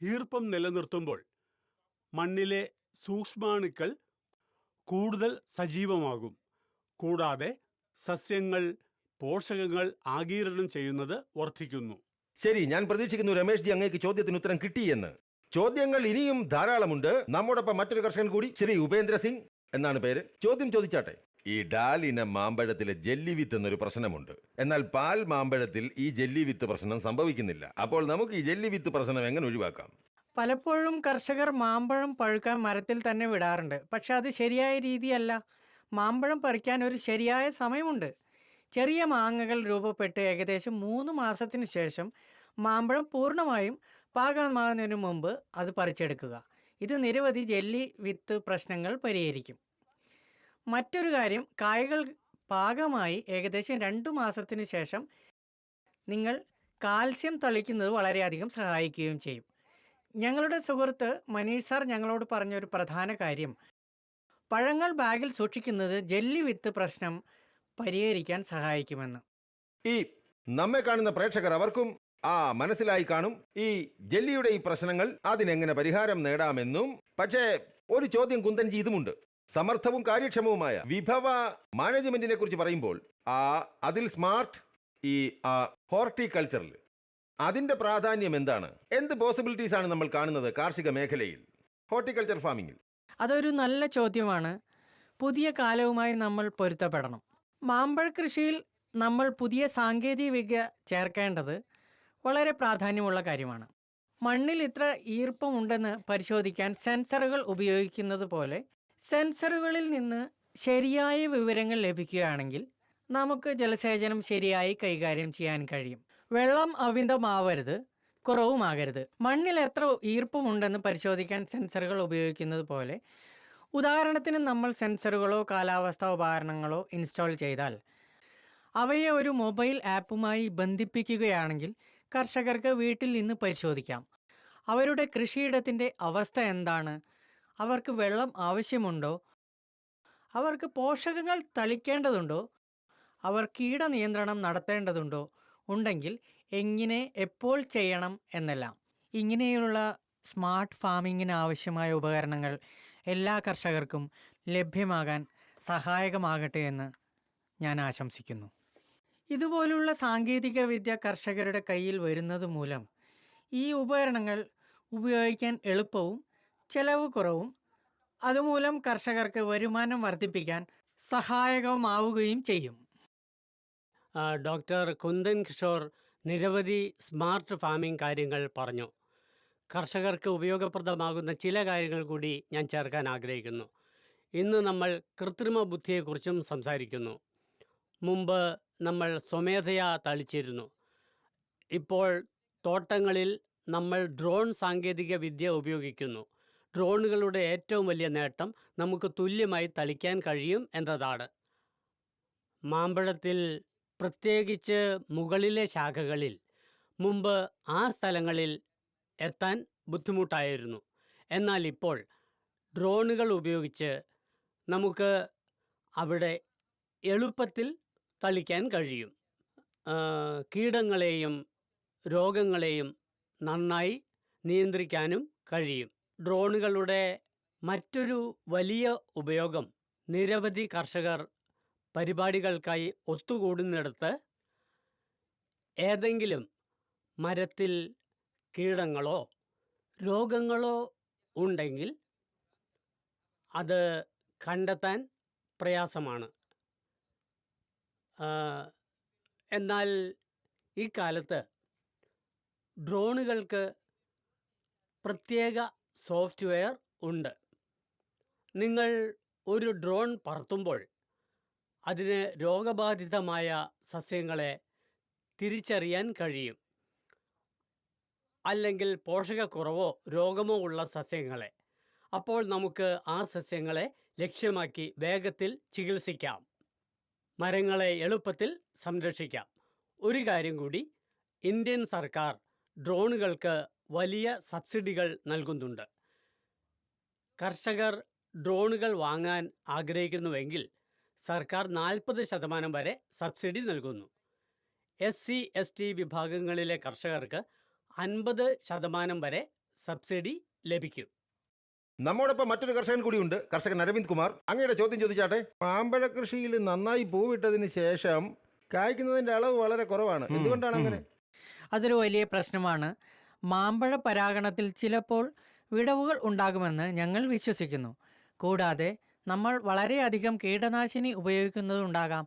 ഈർപ്പം നിലനിർത്തുമ്പോൾ മണ്ണിലെ സൂക്ഷ്മാണുക്കൾ കൂടുതൽ സജീവമാകും. കൂടാതെ സസ്യങ്ങൾ പോഷകങ്ങൾ ആഗിരണം ചെയ്യുന്നത് വർദ്ധിക്കുന്നു. ശരി, ഞാൻ പ്രതീക്ഷിക്കുന്നു രമേഷ് ജി അങ്ങേക്ക് ചോദ്യത്തിന് ഉത്തരം കിട്ടിയെന്ന്. ചോദ്യങ്ങൾ ഇനിയും ധാരാളമുണ്ട്. നമ്മോടൊപ്പം മറ്റൊരു കർഷകൻ കൂടി, ശ്രീ ഉപേന്ദ്ര സിംഗ് എന്നാണ് പേര്. ചോദ്യം ചോദിച്ചാട്ടെ. ഈ ഡാൽ ഇനം മാമ്പഴത്തിലെ ജെല്ലി വിത്ത് എന്നൊരു പ്രശ്നമുണ്ട്. എന്നാൽ പാൽ മാമ്പഴത്തിൽ ഈ ജെല്ലി വിത്ത് പ്രശ്നം സംഭവിക്കുന്നില്ല. അപ്പോൾ നമുക്ക് ഈ ജെല്ലി വിത്ത് പ്രശ്നം എങ്ങനെ ഒഴിവാക്കാം? പലപ്പോഴും കർഷകർ മാമ്പഴം പഴുക്കാൻ മരത്തിൽ തന്നെ വിടാറുണ്ട്. പക്ഷെ അത് ശരിയായ രീതിയല്ല. മാമ്പഴം പറിക്കാൻ ഒരു ശരിയായ സമയമുണ്ട്. ചെറിയ മാങ്ങകൾ രൂപപ്പെട്ട് ഏകദേശം 3 മാസത്തിന് ശേഷം മാമ്പഴം പൂർണ്ണമായും പാകമാകുന്നതിന് മുമ്പ് അത് പറിച്ചെടുക്കുക. ഇത് നിരവധി ജെല്ലി വിത്ത് പ്രശ്നങ്ങൾ പരിഹരിക്കും. മറ്റൊരു കാര്യം, കായകൾ പാകമായി ഏകദേശം 2 മാസത്തിന് ശേഷം നിങ്ങൾ കാൽസ്യം തളിക്കുന്നത് വളരെയധികം സഹായിക്കുകയും ചെയ്യും. ഞങ്ങളുടെ സുഹൃത്ത് മനീഷ് സാർ ഞങ്ങളോട് പറഞ്ഞൊരു പ്രധാന കാര്യം, പഴങ്ങൾ ബാഗിൽ സൂക്ഷിക്കുന്നത് ജെല്ലി വിത്ത് പ്രശ്നം പരിഹരിക്കാൻ സഹായിക്കുമെന്ന്. ഈ നമ്മെ കാണുന്ന പ്രേക്ഷകർ അവർക്കും മനസ്സിലായി കാണും ഈ ജെല്ലിയുടെ ഈ പ്രശ്നങ്ങൾ, അതിനെങ്ങനെ പരിഹാരം നേടാമെന്നും. പക്ഷേ ഒരു ചോദ്യം കുന്തൻജി ഇതുമുണ്ട്. സമർത്ഥവും കാര്യക്ഷമവുമായ വിഭവ മാനേജ്മെന്റിനെ കുറിച്ച് പറയുമ്പോൾ അതിൽ സ്മാർട്ട് ഈ ഹോർട്ടിക്കൾച്ചറിൽ അതിന്റെ പ്രാധാന്യം എന്താണ്? എന്ത് പോസിബിലിറ്റീസ് ആണ് നമ്മൾ കാണുന്നത് കാർഷിക മേഖലയിൽ, ഹോർട്ടിക്കൾച്ചർ ഫാമിംഗിൽ? അതൊരു നല്ല ചോദ്യമാണ്. പുതിയ കാലവുമായി നമ്മൾ പൊരുത്തപ്പെടണം. മാമ്പഴ കൃഷിയിൽ നമ്മൾ പുതിയ സാങ്കേതിക വിദ്യ ചേർക്കേണ്ടത് വളരെ പ്രാധാന്യമുള്ള കാര്യമാണ്. മണ്ണിൽ ഇത്ര ഈർപ്പമുണ്ടെന്ന് പരിശോധിക്കാൻ സെൻസറുകൾ ഉപയോഗിക്കുന്നത് പോലെ സെൻസറുകളിൽ നിന്ന് ശരിയായ വിവരങ്ങൾ ലഭിക്കുകയാണെങ്കിൽ നമുക്ക് ജലസേചനം ശരിയായി കൈകാര്യം ചെയ്യാൻ കഴിയും. വെള്ളം അമിതമാവരുത്, കുറവുമാകരുത്. മണ്ണിൽ എത്ര ഈർപ്പമുണ്ടെന്ന് പരിശോധിക്കാൻ സെൻസറുകൾ ഉപയോഗിക്കുന്നത് പോലെ, ഉദാഹരണത്തിന് നമ്മൾ സെൻസറുകളോ കാലാവസ്ഥാ ഉപകരണങ്ങളോ ഇൻസ്റ്റാൾ ചെയ്താൽ അവയെ ഒരു മൊബൈൽ ആപ്പുമായി ബന്ധിപ്പിക്കുകയാണെങ്കിൽ കർഷകർക്ക് വീട്ടിൽ നിന്ന് പരിശോധിക്കാം. അവരുടെ കൃഷിയിടത്തിൻ്റെ അവസ്ഥ എന്താണ്, അവർക്ക് വെള്ളം ആവശ്യമുണ്ടോ, അവർക്ക് പോഷകങ്ങൾ തളിക്കേണ്ടതുണ്ടോ, അവർ കീടനിയന്ത്രണം നടത്തേണ്ടതുണ്ടോ, ഉണ്ടെങ്കിൽ എങ്ങനെ, എപ്പോൾ ചെയ്യണം എന്നെല്ലാം. ഇങ്ങനെയുള്ള സ്മാർട്ട് ഫാമിങ്ങിന് ആവശ്യമായ ഉപകരണങ്ങൾ എല്ലാ കർഷകർക്കും ലഭ്യമാകാൻ സഹായകമാകട്ടെ എന്ന് ഞാൻ ആശംസിക്കുന്നു. ഇതുപോലുള്ള സാങ്കേതിക വിദ്യ കർഷകരുടെ കയ്യിൽ വരുന്നത് മൂലം ഈ ഉപകരണങ്ങൾ ഉപയോഗിക്കാൻ എളുപ്പവും ചെലവ് കുറവും, അതുമൂലം കർഷകർക്ക് വരുമാനം വർദ്ധിപ്പിക്കാൻ സഹായകമാവുകയും ചെയ്യും. ഡോക്ടർ കുന്ദൻ കിഷോർ നിരവധി സ്മാർട്ട് ഫാമിംഗ് കാര്യങ്ങൾ പറഞ്ഞു. കർഷകർക്ക് ഉപയോഗപ്രദമാകുന്ന ചില കാര്യങ്ങൾ കൂടി ഞാൻ ചേർക്കാൻ ആഗ്രഹിക്കുന്നു. ഇന്ന് നമ്മൾ കൃത്രിമ ബുദ്ധിയെക്കുറിച്ചും സംസാരിക്കുന്നു. മുമ്പ് നമ്മൾ സ്വമേധയാ തളിച്ചിരുന്നു. ഇപ്പോൾ തോട്ടങ്ങളിൽ നമ്മൾ ഡ്രോൺ സാങ്കേതിക വിദ്യ ഉപയോഗിക്കുന്നു. ഡ്രോണുകളുടെ ഏറ്റവും വലിയ നേട്ടം നമുക്ക് തുല്യമായി തളിക്കാൻ കഴിയും എന്നതാണ്. മാമ്പഴത്തിൽ, പ്രത്യേകിച്ച് മുകളിലെ ശാഖകളിൽ, മുമ്പ് ആ സ്ഥലങ്ങളിൽ എത്താൻ ബുദ്ധിമുട്ടായിരുന്നു. എന്നാൽ ഇപ്പോൾ ഡ്രോണുകൾ ഉപയോഗിച്ച് നമുക്ക് അവിടെ എളുപ്പത്തിൽ തളിക്കാൻ കഴിയും. കീടങ്ങളെയും രോഗങ്ങളെയും നന്നായി നിയന്ത്രിക്കാനും കഴിയും. ഡ്രോണുകളുടെ മറ്റൊരു വലിയ ഉപയോഗം, നിരവധി കർഷകർ പരിപാടികൾക്കായി ഒത്തുകൂടുന്നിടത്ത് ഏതെങ്കിലും മരത്തിൽ കീടങ്ങളോ രോഗങ്ങളോ ഉണ്ടെങ്കിൽ അത് കണ്ടെത്താൻ പ്രയാസമാണ്. എന്നാൽ ഈ കാലത്ത് ഡ്രോണുകൾക്ക് പ്രത്യേക സോഫ്റ്റ്വെയർ ഉണ്ട്. നിങ്ങൾ ഒരു ഡ്രോൺ പറത്തുമ്പോൾ അതിന് രോഗബാധിതമായ സസ്യങ്ങളെ തിരിച്ചറിയാൻ കഴിയും, അല്ലെങ്കിൽ പോഷകക്കുറവോ രോഗമോ ഉള്ള സസ്യങ്ങളെ. അപ്പോൾ നമുക്ക് ആ സസ്യങ്ങളെ ലക്ഷ്യമാക്കി വേഗത്തിൽ ചികിത്സിക്കാം, മരങ്ങളെ എളുപ്പത്തിൽ സംരക്ഷിക്കാം. ഒരു കാര്യം കൂടി, ഇന്ത്യൻ സർക്കാർ ഡ്രോണുകൾക്ക് വലിയ സബ്സിഡികൾ നൽകുന്നുണ്ട്. കർഷകർ ഡ്രോണുകൾ വാങ്ങാൻ ആഗ്രഹിക്കുന്നുവെങ്കിൽ സർക്കാർ 40% വരെ സബ്സിഡി നൽകുന്നു. SC/ST വിഭാഗങ്ങളിലെ കർഷകർക്ക് 50% വരെ സബ്സിഡി ലഭിക്കും. നമ്മോടൊപ്പം മറ്റൊരു കർഷകൻ കൂടിയുണ്ട്, കർഷകൻ അരവിന്ദ് കുമാർ. അങ്ങയുടെ ചോദ്യം ചോദിച്ചാട്ടെ. മാമ്പഴ കൃഷിയിൽ നന്നായി പൂവിട്ടതിന് ശേഷം കായ്ക്കുന്നതിന്റെ അളവ് വളരെ കുറവാണ്. എന്തുകൊണ്ടാണ് അങ്ങനെ? അതൊരു വലിയ പ്രശ്നമാണ്. മാമ്പഴ പരാഗണത്തിൽ ചിലപ്പോൾ വിടവുകൾ ഉണ്ടാകുമെന്ന് ഞങ്ങൾ വിശ്വസിക്കുന്നു. കൂടാതെ നമ്മൾ വളരെയധികം കീടനാശിനി ഉപയോഗിക്കുന്നതുണ്ടാകാം,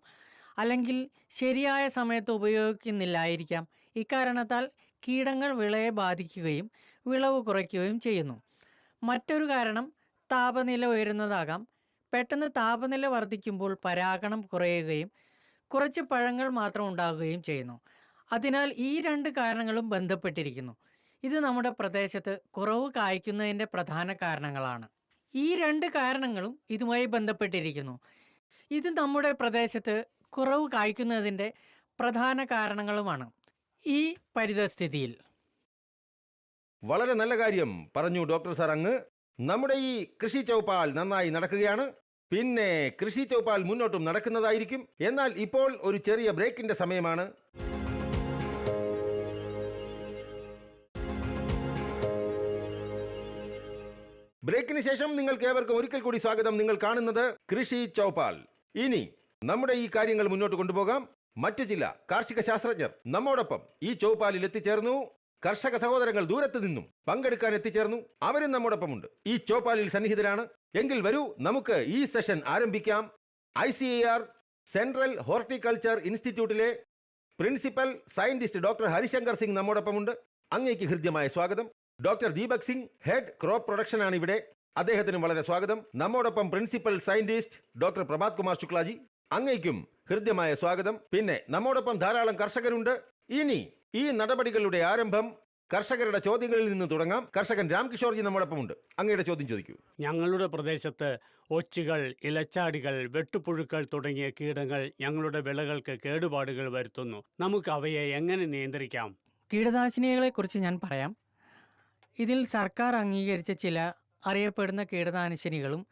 അല്ലെങ്കിൽ ശരിയായ സമയത്ത് ഉപയോഗിക്കുന്നില്ലായിരിക്കാം. ഇക്കാരണത്താൽ കീടങ്ങൾ വിളയെ ബാധിക്കുകയും വിളവ് കുറയ്ക്കുകയും ചെയ്യുന്നു. മറ്റൊരു കാരണം താപനില ഉയരുന്നതാകാം. പെട്ടെന്ന് താപനില വർദ്ധിക്കുമ്പോൾ പരാഗണം കുറയുകയും കുറച്ച് പഴങ്ങൾ മാത്രം ഉണ്ടാകുകയും ചെയ്യുന്നു. അതിനാൽ ഈ 2 കാരണങ്ങളും ബന്ധപ്പെട്ടിരിക്കുന്നു. ഇത് നമ്മുടെ പ്രദേശത്ത് കുറവ് കായ്ക്കുന്നതിൻ്റെ പ്രധാന കാരണങ്ങളാണ്. ഈ 2 കാരണങ്ങളും ഇതുമായി ബന്ധപ്പെട്ടിരിക്കുന്നു. ഇത് നമ്മുടെ പ്രദേശത്ത് കുറവ് കായ്ക്കുന്നതിൻ്റെ പ്രധാന കാരണങ്ങളുമാണ്. ഈ പരിതസ്ഥിതിയിൽ വളരെ നല്ല കാര്യം പറഞ്ഞു ഡോക്ടർ സാർ. അങ്ങ് നമ്മുടെ ഈ കൃഷി ചൗപ്പാൽ നന്നായി നടക്കുകയാണ്. പിന്നെ കൃഷി ചൗപ്പാൽ മുന്നോട്ടും നടക്കുന്നതായിരിക്കും. എന്നാൽ ഇപ്പോൾ ഒരു ചെറിയ ബ്രേക്കിന്റെ സമയമാണ്. ബ്രേക്കിന് ശേഷം നിങ്ങൾക്ക് ഏവർക്കും ഒരിക്കൽ കൂടി സ്വാഗതം. നിങ്ങൾ കാണുന്നത് കൃഷി ചൗപ്പാൽ. ഇനി നമ്മുടെ ഈ കാര്യങ്ങൾ മുന്നോട്ട് കൊണ്ടുപോകാം. മറ്റു ചില കാർഷിക ശാസ്ത്രജ്ഞർ നമ്മോടൊപ്പം ഈ ചൗപ്പാലിൽ എത്തിച്ചേർന്നു. കർഷക സഹോദരങ്ങൾ ദൂരത്ത് നിന്നും പങ്കെടുക്കാൻ എത്തിച്ചേർന്നു. അവരും നമ്മോടൊപ്പമുണ്ട്, ഈ ചൗപ്പാലിൽ സന്നിഹിതരാണ്. എങ്കിൽ വരൂ, നമുക്ക് ഈ സെഷൻ ആരംഭിക്കാം. ICAR സെൻട്രൽ ഹോർട്ടിക്കൾച്ചർ ഇൻസ്റ്റിറ്റ്യൂട്ടിലെ principal scientist doctor Harishankar Singh നമ്മോടൊപ്പമുണ്ട്. അങ്ങേക്ക് ഹൃദ്യമായ സ്വാഗതം. Doctor Deepak Singh, head crop production ആണ് ഇവിടെ. അദ്ദേഹത്തിനും വളരെ സ്വാഗതം. നമ്മോടൊപ്പം principal scientist doctor Prabhat Kumar Shuklaji, അങ്ങേക്കും ഹൃദ്യമായ സ്വാഗതം. പിന്നെ നമ്മോടൊപ്പം ധാരാളം കർഷകരുണ്ട്. ഇനി ഈ നടപടികളുടെ ആരംഭം കർഷകരുടെ ചോദ്യങ്ങളിൽ നിന്ന് തുടങ്ങാം. കർഷകൻ രാംകിഷോർജി നമ്മോടൊപ്പമുണ്ട്. അങ്ങയുടെ ചോദ്യം ചോദിക്കൂ. ഞങ്ങളുടെ പ്രദേശത്ത് ഒച്ചുകൾ, ഇലച്ചാടികൾ, വെട്ടുപുഴുക്കൾ തുടങ്ങിയ കീടങ്ങൾ ഞങ്ങളുടെ വിളകൾക്ക് കേടുപാടുകൾ വരുത്തുന്നു. നമുക്ക് അവയെ എങ്ങനെ നിയന്ത്രിക്കാം? കീടനാശിനികളെക്കുറിച്ച് ഞാൻ പറയാം. ഇതിൽ സർക്കാർ അംഗീകരിച്ച ചില അറിയപ്പെടുന്ന കീടനാശിനികളും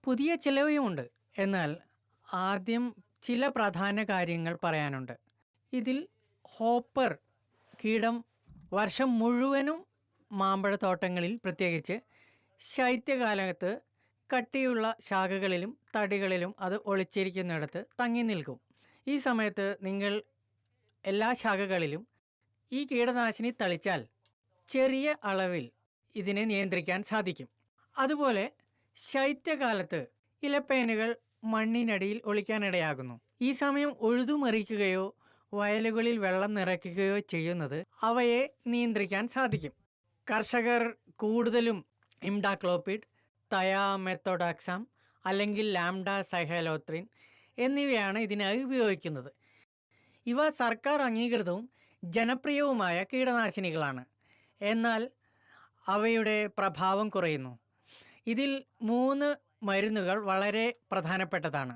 പുതിയ ചിലവയുമുണ്ട്. എന്നാൽ ആദ്യം ചില പ്രധാന കാര്യങ്ങൾ പറയാനുണ്ട്. ഇതിൽ ഹോപ്പർ കീടം വർഷം മുഴുവനും മാമ്പഴത്തോട്ടങ്ങളിൽ, പ്രത്യേകിച്ച് ശൈത്യകാലത്ത് കട്ടിയുള്ള ശാഖകളിലും തടികളിലും അത് ഒളിച്ചിരിക്കുന്നിടത്ത് തങ്ങി നിൽക്കും. ഈ സമയത്ത് നിങ്ങൾ എല്ലാ ശാഖകളിലും ഈ കീടനാശിനി തളിച്ചാൽ ചെറിയ അളവിൽ ഇതിനെ നിയന്ത്രിക്കാൻ സാധിക്കും. അതുപോലെ ശൈത്യകാലത്ത് ഇലപ്പേനുകൾ മണ്ണിനടിയിൽ ഒളിക്കാനിടയാകുന്നു. ഈ സമയം ഉഴുതുമറിക്കുകയോ വയലുകളിൽ വെള്ളം നിറയ്ക്കുകയോ ചെയ്യുന്നത് അവയെ നിയന്ത്രിക്കാൻ സാധിക്കും. കർഷകർ കൂടുതലും ഇംഡാക്ലോപിഡ്, തയാമെത്തോഡാക്സാം അല്ലെങ്കിൽ ലാംഡ സൈഹലോത്രിൻ എന്നിവയാണ് ഇതിനായി ഉപയോഗിക്കുന്നത്. ഇവ സർക്കാർ അംഗീകൃതവും ജനപ്രിയവുമായ കീടനാശിനികളാണ്. എന്നാൽ അവയുടെ പ്രഭാവം കുറയുന്നു. ഇതിൽ 3 മരുന്നുകൾ വളരെ പ്രധാനപ്പെട്ടതാണ്.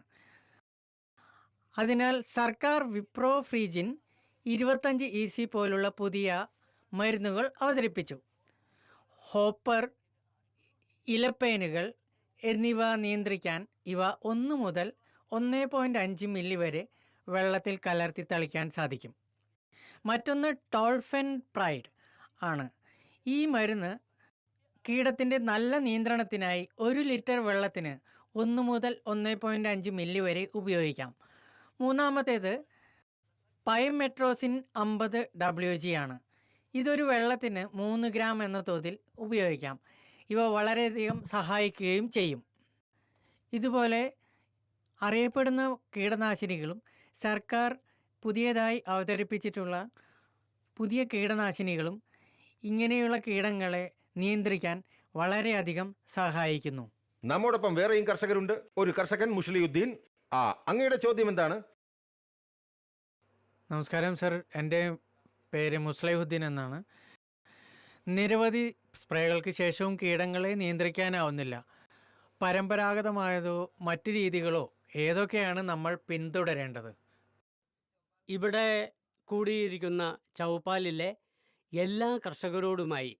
അതിനാൽ സർക്കാർ വിപ്രോഫ്രീജിൻ 25 EC പോലുള്ള പുതിയ മരുന്നുകൾ അവതരിപ്പിച്ചു. ഹോപ്പർ, ഇലപ്പേനുകൾ എന്നിവ നിയന്ത്രിക്കാൻ ഇവ 1 മുതൽ 1.5 മില്ലി വരെ വെള്ളത്തിൽ കലർത്തി തളിക്കാൻ സാധിക്കും. മറ്റൊന്ന് ടോൾഫെൻ പ്രൈഡ് ആണ്. ഈ മരുന്ന് കീടത്തിൻ്റെ നല്ല നിയന്ത്രണത്തിനായി 1 ലിറ്റർ വെള്ളത്തിന് 1 മുതൽ 1.5 മില്ലി വരെ ഉപയോഗിക്കാം. മൂന്നാമത്തേത് പൈമെട്രോസിൻ 50 WG ആണ്. ഇതൊരു വെള്ളത്തിന് 3 ഗ്രാം എന്ന തോതിൽ ഉപയോഗിക്കാം. ഇവ വളരെയധികം സഹായിക്കുകയും ചെയ്യും. ഇതുപോലെ അറിയപ്പെടുന്ന കീടനാശിനികളും സർക്കാർ പുതിയതായി അവതരിപ്പിച്ചിട്ടുള്ള പുതിയ കീടനാശിനികളും ഇങ്ങനെയുള്ള കീടങ്ങളെ നിയന്ത്രിക്കാൻ വളരെയധികം സഹായിക്കുന്നു. നമ്മോടൊപ്പം വേറെയും കർഷകരുണ്ട്. ഒരു കർഷകൻ മുഷ്ലിയുദ്ദീൻ. അങ്ങയുടെ ചോദ്യം എന്താണ്? നമസ്കാരം സർ, എൻ്റെ പേര് മുസ്ലിഹുദ്ദീൻ എന്നാണ്. നിരവധി സ്പ്രേകൾക്ക് ശേഷവും കീടങ്ങളെ നിയന്ത്രിക്കാനാവുന്നില്ല. പരമ്പരാഗതമായതോ മറ്റു രീതികളോ ഏതൊക്കെയാണ് നമ്മൾ പിന്തുടരേണ്ടത്? ഇവിടെ കൂടിയിരിക്കുന്ന ചൗപ്പാലിലെ എല്ലാ കർഷകരോടുമായി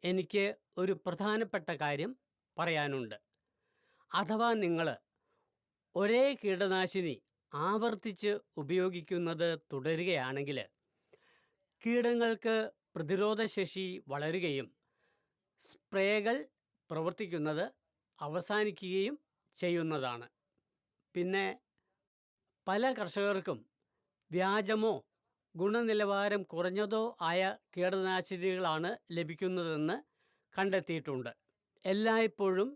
എനിക്ക് ഒരു പ്രധാനപ്പെട്ട കാര്യം പറയാനുണ്ട്. അഥവാ നിങ്ങൾ ഒരേ കീടനാശിനി ആവർത്തിച്ച് ഉപയോഗിക്കുന്നത് തുടരുകയാണെങ്കിൽ കീടങ്ങൾക്ക് പ്രതിരോധശേഷി വളരുകയും സ്പ്രേകൾ പ്രവർത്തിക്കുന്നത് അവസാനിക്കുകയും ചെയ്യുന്നതാണ്. പിന്നെ പല കർഷകർക്കും വ്യാജമോ ഗുണനിലവാരം കുറഞ്ഞതോ ആയ കീടനാശിനികളാണ് ലഭിക്കുന്നതെന്ന് കണ്ടെത്തിയിട്ടുണ്ട്. എല്ലായ്പ്പോഴും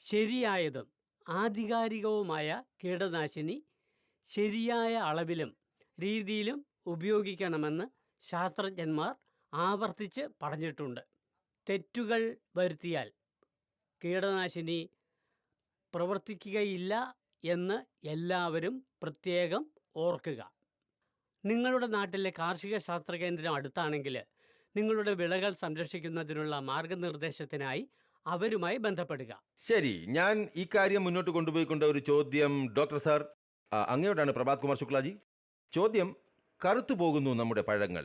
ശരിയായതും ആധികാരികവുമായ കീടനാശിനി ശരിയായ അളവിലും രീതിയിലും ഉപയോഗിക്കണമെന്ന് ശാസ്ത്രജ്ഞന്മാർ ആവർത്തിച്ച് പറഞ്ഞിട്ടുണ്ട്. തെറ്റുകൾ വരുത്തിയാൽ കീടനാശിനി പ്രവർത്തിക്കുകയില്ല എന്ന് എല്ലാവരും പ്രത്യേകം ഓർക്കുക. നിങ്ങളുടെ നാട്ടിലെ കാർഷിക ശാസ്ത്ര കേന്ദ്രം അടുത്താണെങ്കിൽ നിങ്ങളുടെ വിളകൾ സംരക്ഷിക്കുന്നതിനുള്ള മാർഗനിർദ്ദേശത്തിനായി അവരുമായി ബന്ധപ്പെടുക. ശരി, ഞാൻ ഈ കാര്യം മുന്നോട്ട് കൊണ്ടുപോയിക്കൊണ്ട ഒരു ചോദ്യം ഡോക്ടർ സാർ അങ്ങയോടാണ്. പ്രഭാത് കുമാർ ശുക്ലാജി, ചോദ്യം: കറുത്തു പോകുന്നു നമ്മുടെ പഴങ്ങൾ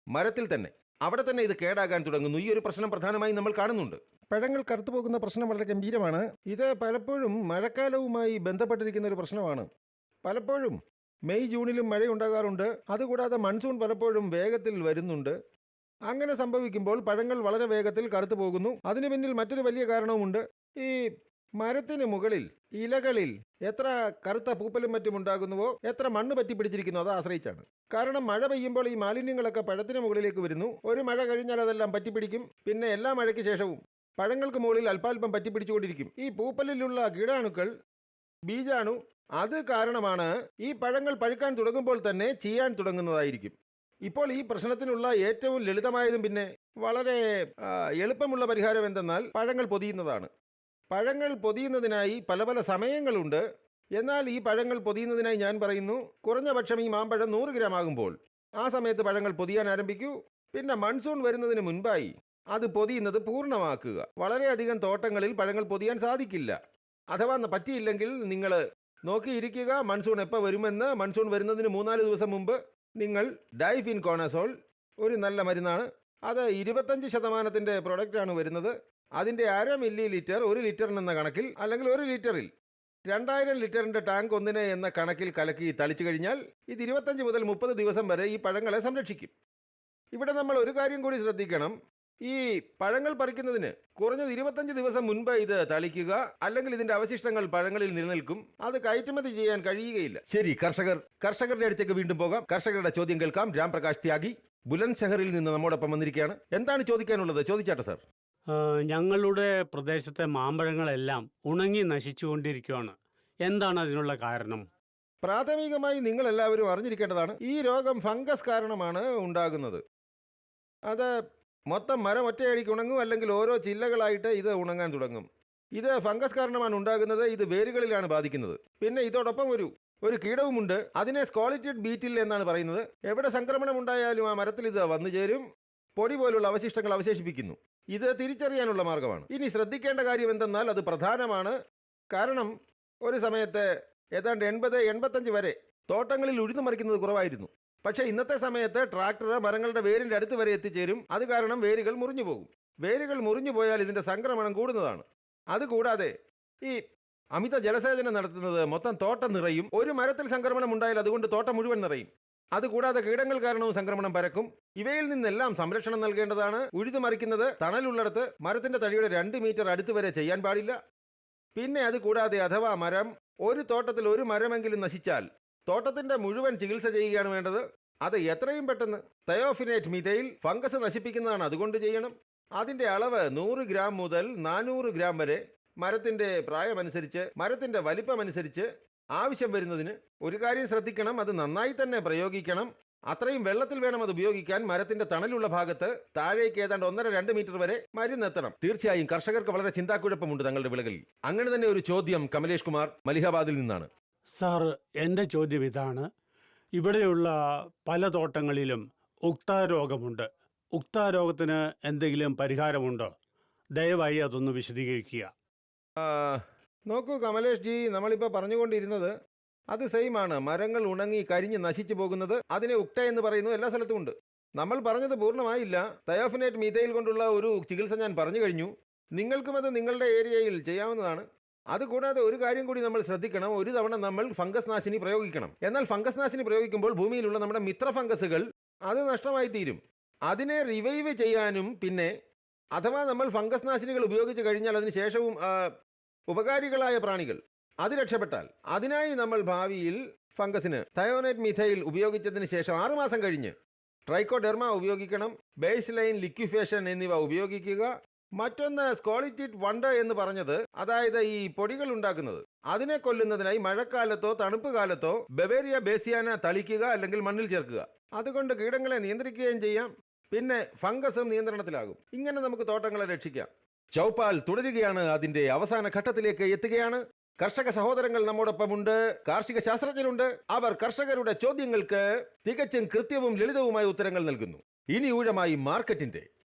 മരത്തിൽ തന്നെ, അവിടെ തന്നെ ഇത് കേടാകാൻ തുടങ്ങുന്നു. ഈ ഒരു പ്രശ്നം പ്രധാനമായും നമ്മൾ കാണുന്നുണ്ട്. പഴങ്ങൾ കറുത്തു പോകുന്ന പ്രശ്നം വളരെ ഗംഭീരമാണ്. ഇത് പലപ്പോഴും മഴക്കാലവുമായി ബന്ധപ്പെട്ടിരിക്കുന്ന ഒരു പ്രശ്നമാണ്. പലപ്പോഴും മെയ് ജൂണിലും മഴയുണ്ടാകാറുണ്ട്. അതുകൂടാതെ മൺസൂൺ പലപ്പോഴും വേഗത്തിൽ വരുന്നുണ്ട്. അങ്ങനെ സംഭവിക്കുമ്പോൾ പഴങ്ങൾ വളരെ വേഗത്തിൽ കറുത്തു പോകുന്നു. അതിനു പിന്നിൽ മറ്റൊരു വലിയ കാരണവുമുണ്ട്. ഈ മരത്തിന് മുകളിൽ ഇലകളിൽ എത്ര കറുത്ത പൂപ്പലും മറ്റും ഉണ്ടാകുന്നുവോ, എത്ര മണ്ണ് പറ്റിപ്പിടിച്ചിരിക്കുന്നു, അത് ആശ്രയിച്ചാണ്. കാരണം മഴ പെയ്യുമ്പോൾ ഈ മാലിന്യങ്ങളൊക്കെ പഴത്തിന് മുകളിലേക്ക് വരുന്നു. ഒരു മഴ കഴിഞ്ഞാൽ അതെല്ലാം പറ്റിപ്പിടിക്കും. പിന്നെ എല്ലാ മഴയ്ക്ക് ശേഷവും പഴങ്ങൾക്ക് മുകളിൽ അല്പാൽപ്പം പറ്റിപ്പിടിച്ചുകൊണ്ടിരിക്കും. ഈ പൂപ്പലിലുള്ള കീടാണുക്കൾ, ബീജാണു, അത് കാരണമാണ് ഈ പഴങ്ങൾ പഴുക്കാൻ തുടങ്ങുമ്പോൾ തന്നെ ചെയ്യാൻ തുടങ്ങുന്നതായിരിക്കും. ഇപ്പോൾ ഈ പ്രശ്നത്തിനുള്ള ഏറ്റവും ലളിതമായതും പിന്നെ വളരെ എളുപ്പമുള്ള പരിഹാരം എന്തെന്നാൽ പഴങ്ങൾ പൊതിയുന്നതാണ്. പഴങ്ങൾ പൊതിയുന്നതിനായി പല പല സമയങ്ങളുണ്ട്. എന്നാൽ ഈ പഴങ്ങൾ പൊതിയുന്നതിനായി ഞാൻ പറയുന്നു, കുറഞ്ഞ പക്ഷം ഈ മാമ്പഴം 100 ഗ്രാം ആകുമ്പോൾ ആ സമയത്ത് പഴങ്ങൾ പൊതിയാൻ ആരംഭിക്കൂ. പിന്നെ മൺസൂൺ വരുന്നതിന് മുൻപായി അത് പൊതിയുന്നത് പൂർണ്ണമാക്കുക. വളരെയധികം തോട്ടങ്ങളിൽ പഴങ്ങൾ പൊതിയാൻ സാധിക്കില്ല. അഥവാ പറ്റിയില്ലെങ്കിൽ നിങ്ങൾ നോക്കിയിരിക്കുക, മൺസൂൺ എപ്പോൾ വരുമെന്ന്. മൺസൂൺ വരുന്നതിന് 3-4 ദിവസം മുമ്പ് നിങ്ങൾ ഡൈഫിൻകോണസോൾ, ഒരു നല്ല മരുന്നാണ്, അത് 25% പ്രൊഡക്റ്റാണ് വരുന്നത്. അതിൻ്റെ 1/2 മില്ലി ലിറ്റർ 1 ലിറ്ററിനെന്ന കണക്കിൽ, അല്ലെങ്കിൽ 1 ലിറ്ററിൽ 2000 ലിറ്ററിൻ്റെ ടാങ്ക് ഒന്നിന് എന്ന കണക്കിൽ കലക്കി തളിച്ചു കഴിഞ്ഞാൽ ഇത് 25 മുതൽ 30 ദിവസം വരെ ഈ പഴങ്ങളെ സംരക്ഷിക്കും. ഇവിടെ നമ്മൾ ഒരു കാര്യം കൂടി ശ്രദ്ധിക്കണം. ഈ പഴങ്ങൾ പറിക്കുന്നതിന് കുറഞ്ഞത് 25 ദിവസം മുൻപ് ഇത് തളിക്കുക, അല്ലെങ്കിൽ ഇതിന്റെ അവശിഷ്ടങ്ങൾ പഴങ്ങളിൽ നിലനിൽക്കും. അത് കയറ്റുമതി ചെയ്യാൻ കഴിയുകയില്ല. ശരി, കർഷകരുടെ അടുത്തേക്ക് വീണ്ടും പോകാം. കർഷകരുടെ ചോദ്യം കേൾക്കാം. രാംപ്രകാശ് ത്യാഗി ബുലന്ദ് ഷഹറിൽ നിന്ന് നമ്മോടൊപ്പം വന്നിരിക്കുകയാണ്. എന്താണ് ചോദിക്കാനുള്ളത്? ചോദിച്ചാട്ടെ സാർ. ഞങ്ങളുടെ പ്രദേശത്തെ മാമ്പഴങ്ങളെല്ലാം ഉണങ്ങി നശിച്ചുകൊണ്ടിരിക്കുകയാണ്. എന്താണ് അതിനുള്ള കാരണം? പ്രാഥമികമായി നിങ്ങൾ എല്ലാവരും അറിഞ്ഞിരിക്കേണ്ടതാണ്, ഈ രോഗം ഫംഗസ് കാരണമാണ് ഉണ്ടാകുന്നത്. അത് മൊത്തം മരം ഒറ്റയടിക്ക് ഉണങ്ങും, അല്ലെങ്കിൽ ഓരോ ചില്ലകളായിട്ട് ഇത് ഉണങ്ങാൻ തുടങ്ങും. ഇത് ഫംഗസ് കാരണമാണ് ഉണ്ടാകുന്നത്. ഇത് വേരുകളിലാണ് ബാധിക്കുന്നത്. പിന്നെ ഇതോടൊപ്പം ഒരു കീടവുമുണ്ട്. അതിനെ സ്കോളിറ്റഡ് ബീറ്റിൽ എന്നാണ് പറയുന്നത്. എവിടെ സംക്രമണം ഉണ്ടായാലും ആ മരത്തിൽ ഇത് വന്നു ചേരും. പൊടി പോലുള്ള അവശിഷ്ടങ്ങൾ അവശേഷിപ്പിക്കുന്നു. ഇത് തിരിച്ചറിയാനുള്ള മാർഗമാണ്. ഇനി ശ്രദ്ധിക്കേണ്ട കാര്യം എന്തെന്നാൽ അത് പ്രധാനമാണ്. കാരണം ഒരു സമയത്ത് ഏതാണ്ട് 80-85 വരെ തോട്ടങ്ങളിൽ ഉഴുതുമറിക്കുന്നത് കുറവായിരുന്നു. പക്ഷേ ഇന്നത്തെ സമയത്ത് ട്രാക്ടർ മരങ്ങളുടെ വേരിന്റെ അടുത്ത് വരെ എത്തിച്ചേരും. അത് കാരണം വേരുകൾ മുറിഞ്ഞു പോകും. വേരുകൾ മുറിഞ്ഞു പോയാൽ ഇതിന്റെ സംക്രമണം കൂടുന്നതാണ്. അതുകൂടാതെ ഈ അമിത ജലസേചനം നടത്തുന്നത് മൊത്തം തോട്ടം നിറയും. ഒരു മരത്തിൽ സംക്രമണം ഉണ്ടായാൽ അതുകൊണ്ട് തോട്ടം മുഴുവൻ നിറയും. അതുകൂടാതെ കീടങ്ങൾ കാരണവും സംക്രമണം പരക്കും. ഇവയിൽ നിന്നെല്ലാം സംരക്ഷണം നൽകേണ്ടതാണ്. ഉഴുതുമറിക്കുന്നത് തണലുള്ളിടത്ത് മരത്തിന്റെ തടിയുടെ 2 മീറ്റർ അടുത്ത് വരെ ചെയ്യാൻ പാടില്ല. പിന്നെ അതുകൂടാതെ അഥവാ മരം ഒരു തോട്ടത്തിൽ ഒരു മരമെങ്കിലും നശിച്ചാൽ തോട്ടത്തിന്റെ മുഴുവൻ ചികിത്സ ചെയ്യുകയാണ് വേണ്ടത്. അത് എത്രയും പെട്ടെന്ന്. തയോഫിനേറ്റ് മിഥൈൽ ഫംഗസ് നശിപ്പിക്കുന്നതാണ്, അതുകൊണ്ട് ചെയ്യണം. അതിന്റെ അളവ് 100 ഗ്രാം മുതൽ 400 ഗ്രാം വരെ. മരത്തിന്റെ പ്രായമനുസരിച്ച് മരത്തിന്റെ വലിപ്പമനുസരിച്ച് ആവശ്യം വരുന്നതിന്. ഒരു കാര്യം ശ്രദ്ധിക്കണം, അത് നന്നായി തന്നെ പ്രയോഗിക്കണം. അത്രയും വെള്ളത്തിൽ വേണം അത് ഉപയോഗിക്കാൻ. മരത്തിന്റെ തണലുള്ള ഭാഗത്ത് താഴേക്ക് ഏതാണ്ട് 1.5-2 മീറ്റർ വരെ മരുന്നെത്തണം. തീർച്ചയായും കർഷകർക്ക് വളരെ ചിന്താക്കുഴപ്പമുണ്ട് തങ്ങളുടെ വിളകളിൽ. അങ്ങനെ തന്നെ ഒരു ചോദ്യം കമലേഷ് കുമാർ മലിഹാബാദിൽ നിന്നാണ്. സാർ, എൻ്റെ ചോദ്യം ഇതാണ്. ഇവിടെയുള്ള പല തോട്ടങ്ങളിലും ഉക്താരോഗമുണ്ട്. ഉക്താരോഗത്തിന് എന്തെങ്കിലും പരിഹാരമുണ്ടോ? ദയവായി അതൊന്ന് വിശദീകരിക്കുക. നോക്കൂ കമലേഷ് ജി, നമ്മളിപ്പോൾ പറഞ്ഞുകൊണ്ടിരുന്നത് അത് സെയിമാണ്. മരങ്ങൾ ഉണങ്ങി കരിഞ്ഞ് നശിച്ചു പോകുന്നത്, അതിനെ ഉക്ത എന്ന് പറയുന്നു. എല്ലാ സ്ഥലത്തും ഉണ്ട്. നമ്മൾ പറഞ്ഞത് പൂർണ്ണമായില്ല. തയോഫിനേറ്റ് മീഥൈൽ കൊണ്ടുള്ള ഒരു ചികിത്സ ഞാൻ പറഞ്ഞു കഴിഞ്ഞു. നിങ്ങൾക്കും അത് നിങ്ങളുടെ ഏരിയയിൽ ചെയ്യാവുന്നതാണ്. അതുകൂടാതെ ഒരു കാര്യം കൂടി നമ്മൾ ശ്രദ്ധിക്കണം. ഒരു തവണ നമ്മൾ ഫംഗസ് നാശിനി പ്രയോഗിക്കണം. എന്നാൽ ഫംഗസ് നാശിനി പ്രയോഗിക്കുമ്പോൾ ഭൂമിയിലുള്ള നമ്മുടെ മിത്ര ഫംഗസുകൾ അത് നഷ്ടമായി തീരും. അതിനെ റിവൈവ് ചെയ്യാനും പിന്നെ അഥവാ നമ്മൾ ഫംഗസ് നാശിനികൾ ഉപയോഗിച്ച് കഴിഞ്ഞാൽ അതിന് ശേഷവും ഉപകാരികളായ പ്രാണികൾ അത് രക്ഷപ്പെട്ടാൽ, അതിനായി നമ്മൾ ഭാവിയിൽ ഫംഗസിന് തയോനേറ്റ് മിഥൈൽ ഉപയോഗിച്ചതിന് ശേഷം 6 മാസം കഴിഞ്ഞ് ട്രൈക്കോഡെർമ ഉപയോഗിക്കണം. ബേസ് ലൈൻ ലിക്വിഫേഷൻ എന്നിവ ഉപയോഗിക്കുക. മറ്റൊന്ന് സ്കോളിറ്റിഡ് വണ്ട എന്ന് പറഞ്ഞത്, അതായത് ഈ പൊടികൾ ഉണ്ടാക്കുന്നത്, അതിനെ കൊല്ലുന്നതിനായി മഴക്കാലത്തോ തണുപ്പ് കാലത്തോ ബവേരിയ ബേസിയാന തളിക്കുക, അല്ലെങ്കിൽ മണ്ണിൽ ചേർക്കുക. അതുകൊണ്ട് കീടങ്ങളെ നിയന്ത്രിക്കുകയും ചെയ്യാം. പിന്നെ ഫംഗസും നിയന്ത്രണത്തിലാകും. ഇങ്ങനെ നമുക്ക് തോട്ടങ്ങളെ രക്ഷിക്കാം. ചൗപ്പാൽ തുടരുകയാണ്, അതിന്റെ അവസാന ഘട്ടത്തിലേക്ക് എത്തുകയാണ്. കർഷക സഹോദരങ്ങൾ നമ്മോടൊപ്പമുണ്ട്, കാർഷിക ശാസ്ത്രജ്ഞരുണ്ട്. അവർ കർഷകരുടെ ചോദ്യങ്ങൾക്ക് തികച്ചും കൃത്യവും ലളിതവുമായ ഉത്തരങ്ങൾ നൽകുന്നു. ഇനി ഊഴമായി മാർക്കറ്റിന്റെ.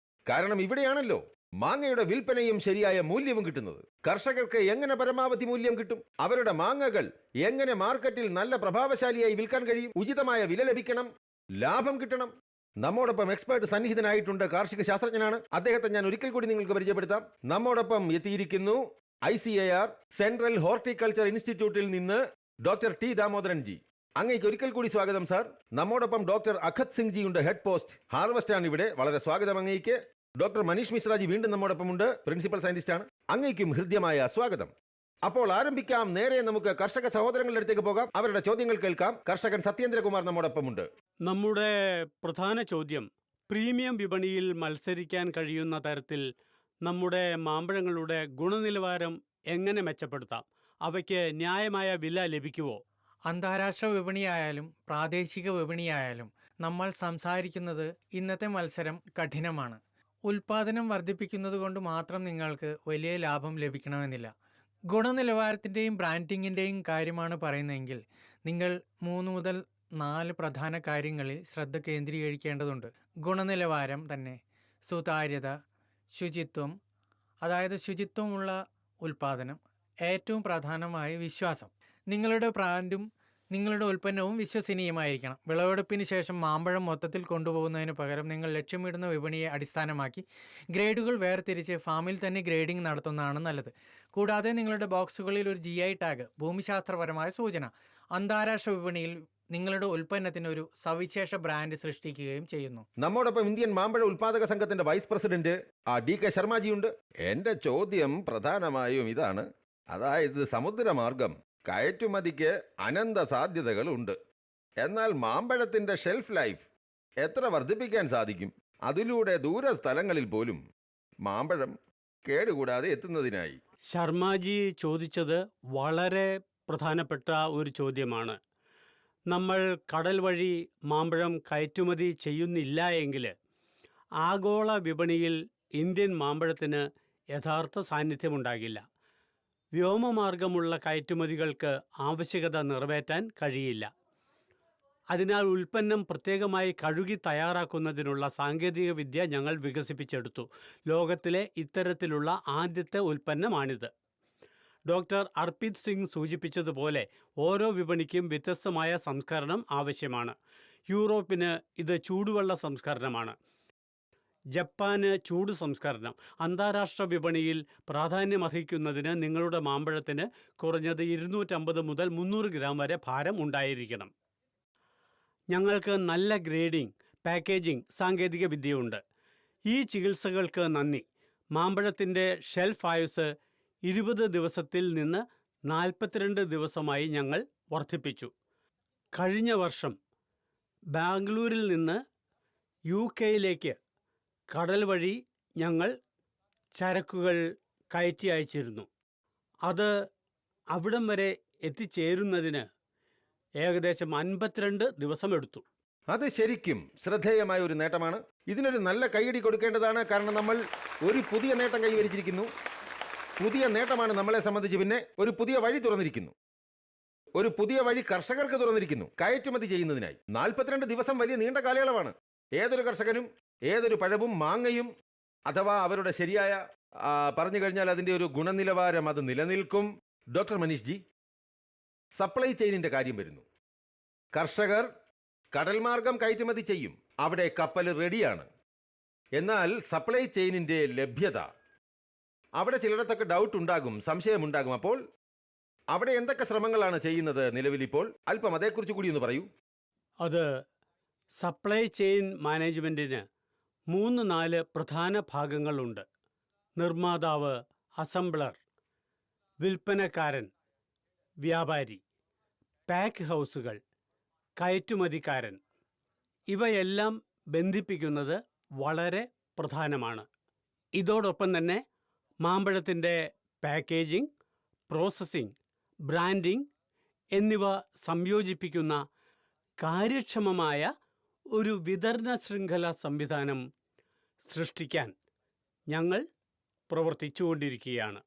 കാരണം ഇവിടെയാണല്ലോ മാങ്ങയുടെ വിൽപ്പനയും ശരിയായ മൂല്യവും കിട്ടുന്നത്. കർഷകർക്ക് എങ്ങനെ പരമാവധി മൂല്യം കിട്ടും? അവരുടെ മാങ്ങകൾ എങ്ങനെ മാർക്കറ്റിൽ നല്ല പ്രഭാവശാലിയായി വിൽക്കാൻ കഴിയും? ഉചിതമായ വില ലഭിക്കണം, ലാഭം കിട്ടണം. നമ്മോടൊപ്പം എക്സ്പേർട്ട് സന്നിഹിതനായിട്ടുണ്ട്, കാർഷിക ശാസ്ത്രജ്ഞനാണ്. അദ്ദേഹത്തെ ഞാൻ ഒരിക്കൽ കൂടി നിങ്ങൾക്ക് പരിചയപ്പെടുത്താം. നമ്മോടൊപ്പം എത്തിയിരിക്കുന്നു ICAR സെൻട്രൽ ഹോർട്ടിക്കൾച്ചർ ഇൻസ്റ്റിറ്റ്യൂട്ടിൽ നിന്ന് ഡോക്ടർ ടി ദാമോദരൻ ജി. അങ്ങേക്ക് ഒരിക്കൽ കൂടി സ്വാഗതം സാർ. നമ്മോടൊപ്പം ഡോക്ടർ അഖത് സിംഗ് ജി ഉണ്ട്, ഹെഡ് പോസ്റ്റ് ഹാർവസ്റ്റ് ആണ് ഇവിടെ. വളരെ സ്വാഗതം അങ്ങേക്ക്. ഡോക്ടർ മനീഷ് മിശ്രാജി വീണ്ടും നമ്മോടൊപ്പമുണ്ട്, പ്രിൻസിപ്പൽ സയന്റിസ്റ്റ് ആണ്. അങ്ങേക്കും ഹൃദ്യമായ സ്വാഗതം. അപ്പോൾ ആരംഭിക്കാം. നേരെ നമുക്ക് കർഷക സഹോദരങ്ങളുടെ അടുത്തേക്ക് പോകാം, അവരുടെ ചോദ്യങ്ങൾ കേൾക്കാം. കർഷകൻ സത്യേന്ദ്രകുമാർ നമ്മോടൊപ്പമുണ്ട്. നമ്മുടെ പ്രധാന ചോദ്യം, പ്രീമിയം വിപണിയിൽ മത്സരിക്കാൻ കഴിയുന്ന തരത്തിൽ നമ്മുടെ മാമ്പഴങ്ങളുടെ ഗുണനിലവാരം എങ്ങനെ മെച്ചപ്പെടുത്താം? അവയ്ക്ക് ന്യായമായ വില ലഭിക്കുമോ? അന്താരാഷ്ട്ര വിപണിയായാലും പ്രാദേശിക വിപണിയായാലും നമ്മൾ സംസാരിക്കുന്നത് ഇന്നത്തെ മത്സരം കഠിനമാണ്. ഉൽപാദനം വർദ്ധിപ്പിക്കുന്നത് കൊണ്ട് മാത്രം നിങ്ങൾക്ക് വലിയ ലാഭം ലഭിക്കണമെന്നില്ല. ഗുണനിലവാരത്തിൻ്റെയും ബ്രാൻഡിങ്ങിൻ്റെയും കാര്യമാണ് പറയുന്നതെങ്കിൽ നിങ്ങൾ 3 മുതൽ 4 പ്രധാന കാര്യങ്ങളിൽ ശ്രദ്ധ കേന്ദ്രീകരിക്കേണ്ടതുണ്ട്. ഗുണനിലവാരം തന്നെ, സുതാര്യത, ശുചിത്വം, അതായത് ശുചിത്വമുള്ള ഉൽപ്പാദനം, ഏറ്റവും പ്രധാനമായി വിശ്വാസം. നിങ്ങളുടെ ബ്രാൻഡും നിങ്ങളുടെ ഉൽപ്പന്നവും വിശ്വസനീയമായിരിക്കണം. വിളവെടുപ്പിന് ശേഷം മാമ്പഴം മൊത്തത്തിൽ കൊണ്ടുപോകുന്നതിന് പകരം നിങ്ങൾ ലക്ഷ്യമിടുന്ന വിപണിയെ അടിസ്ഥാനമാക്കി ഗ്രേഡുകൾ വേർതിരിച്ച് ഫാമിൽ തന്നെ ഗ്രേഡിംഗ് നടത്തുന്നതാണ് നല്ലത്. കൂടാതെ നിങ്ങളുടെ ബോക്സുകളിൽ ഒരു GI ടാഗ്, ഭൂമിശാസ്ത്രപരമായ സൂചന, അന്താരാഷ്ട്ര വിപണിയിൽ നിങ്ങളുടെ ഉൽപ്പന്നത്തിന് ഒരു സവിശേഷ ബ്രാൻഡ് സൃഷ്ടിക്കുകയും ചെയ്യുന്നു. നമ്മോടൊപ്പം ഇന്ത്യൻ മാമ്പഴ ഉൽപാദക സംഘത്തിന്റെ വൈസ് പ്രസിഡന്റ് DK ശർമാജിയുണ്ട്. എന്റെ ചോദ്യം പ്രധാനമായും ഇതാണ്, അതായത് സമുദ്രമാർഗം കയറ്റുമതിക്ക് അനന്ത സാധ്യതകളുണ്ട്. എന്നാൽ മാമ്പഴത്തിന്റെ ഷെൽഫ് ലൈഫ് എത്ര വർദ്ധിപ്പിക്കാൻ സാധിക്കും? അതിലൂടെ ദൂരസ്ഥലങ്ങളിൽ പോലും മാമ്പഴം കേടുകൂടാതെ എത്തുന്നതിനായി. ശർമാജി ചോദിച്ചത് വളരെ പ്രധാനപ്പെട്ട ഒരു ചോദ്യമാണ്. നമ്മൾ കടൽ വഴി മാമ്പഴം കയറ്റുമതി ചെയ്യുന്നില്ല എങ്കിൽ ആഗോള വിപണിയിൽ ഇന്ത്യൻ മാമ്പഴത്തിന് യഥാർത്ഥ സാന്നിധ്യമുണ്ടാകില്ല. വ്യോമമാർഗമുള്ള കയറ്റുമതികൾക്ക് ആവശ്യകത നിറവേറ്റാൻ കഴിയില്ല. അതിനാൽ ഉൽപ്പന്നം പ്രത്യേകമായി കഴുകി തയ്യാറാക്കുന്നതിനുള്ള സാങ്കേതിക വിദ്യ ഞങ്ങൾ വികസിപ്പിച്ചെടുത്തു. ലോകത്തിലെ ഇത്തരത്തിലുള്ള ആദ്യത്തെ ഉൽപ്പന്നമാണിത്. ഡോക്ടർ അർപിത് സിംഗ് സൂചിപ്പിച്ചതുപോലെ ഓരോ വിപണിക്കും വ്യത്യസ്തമായ സംസ്കരണം ആവശ്യമാണ്. യൂറോപ്പിന് ഇത് ചൂടുവെള്ള സംസ്കരണമാണ്. ജപ്പാന് ചൂട് സംസ്കരണം. അന്താരാഷ്ട്ര വിപണിയിൽ പ്രാധാന്യമർഹിക്കുന്നതിന് നിങ്ങളുടെ മാമ്പഴത്തിന് കുറഞ്ഞത് 250 മുതൽ 300 ഗ്രാം വരെ ഭാരം ഉണ്ടായിരിക്കണം. ഞങ്ങൾക്ക് നല്ല ഗ്രേഡിംഗ്, പാക്കേജിംഗ് സാങ്കേതിക വിദ്യയുണ്ട്. ഈ ചികിത്സകൾക്ക് നന്ദി. മാമ്പഴത്തിൻ്റെ ഷെൽഫ് ആയുസ് 20 ദിവസത്തിൽ നിന്ന് 42 ദിവസമായി ഞങ്ങൾ വർദ്ധിപ്പിച്ചു. കഴിഞ്ഞ വർഷം ബാംഗ്ലൂരിൽ നിന്ന് UK കടൽ വഴി ഞങ്ങൾ ചരക്കുകൾ കയറ്റി അയച്ചിരുന്നു. അത് അവിടം വരെ എത്തിച്ചേരുന്നതിന് ഏകദേശം 52 ദിവസമെടുത്തു. അത് ശരിക്കും ശ്രദ്ധേയമായ ഒരു നേട്ടമാണ്. ഇതിനൊരു നല്ല കൈയടി കൊടുക്കേണ്ടതാണ്. കാരണം നമ്മൾ ഒരു പുതിയ നേട്ടം കൈവരിച്ചിരിക്കുന്നു. പുതിയ നേട്ടമാണ് നമ്മളെ സംബന്ധിച്ച്. പിന്നെ ഒരു പുതിയ വഴി തുറന്നിരിക്കുന്നു. ഒരു പുതിയ വഴി കർഷകർക്ക് തുറന്നിരിക്കുന്നു കയറ്റുമതി ചെയ്യുന്നതിനായി. 42 ദിവസം വലിയ നീണ്ട കാലയളവാണ്. ഏതൊരു കർഷകനും ഏതൊരു പഴവും മാങ്ങയും അഥവാ അവരുടെ ശരിയായ പറഞ്ഞു കഴിഞ്ഞാൽ അതിൻ്റെ ഒരു ഗുണനിലവാരം അത് നിലനിൽക്കും. ഡോക്ടർ മനീഷ് ജി, സപ്ലൈ ചെയിനിൻ്റെ കാര്യം വരുന്നു. കർഷകർ കടൽ മാർഗം കയറ്റുമതി ചെയ്യും. അവിടെ കപ്പൽ റെഡിയാണ്. എന്നാൽ സപ്ലൈ ചെയിനിൻ്റെ ലഭ്യത, അവിടെ ചിലയിടത്തൊക്കെ ഡൗട്ട് ഉണ്ടാകും, സംശയമുണ്ടാകും. അപ്പോൾ അവിടെ എന്തൊക്കെ ശ്രമങ്ങളാണ് ചെയ്യുന്നത് നിലവിലിപ്പോൾ? അല്പം അതേക്കുറിച്ച് കൂടി ഒന്ന് പറയൂ. അത് സപ്ലൈ ചെയിൻ മാനേജ്മെൻറ്റിന് 3-4 പ്രധാന ഭാഗങ്ങളുണ്ട്. നിർമ്മാതാവ്, അസംബ്ലർ, വിൽപ്പനക്കാരൻ, വ്യാപാരി, പാക്ക് ഹൗസുകൾ, കയറ്റുമതിക്കാരൻ. ഇവയെല്ലാം ബന്ധിപ്പിക്കുന്നത് വളരെ പ്രധാനമാണ്. ഇതോടൊപ്പം തന്നെ മാമ്പഴത്തിൻ്റെ പാക്കേജിംഗ്, പ്രോസസ്സിംഗ്, ബ്രാൻഡിംഗ് എന്നിവ സംയോജിപ്പിക്കുന്ന കാര്യക്ഷമമായ ഒരു വിതരണ ശൃംഖല സംവിധാനം സൃഷ്ടിക്കാൻ ഞങ്ങൾ പ്രവർത്തിച്ചുകൊണ്ടിരിക്കുകയാണ്.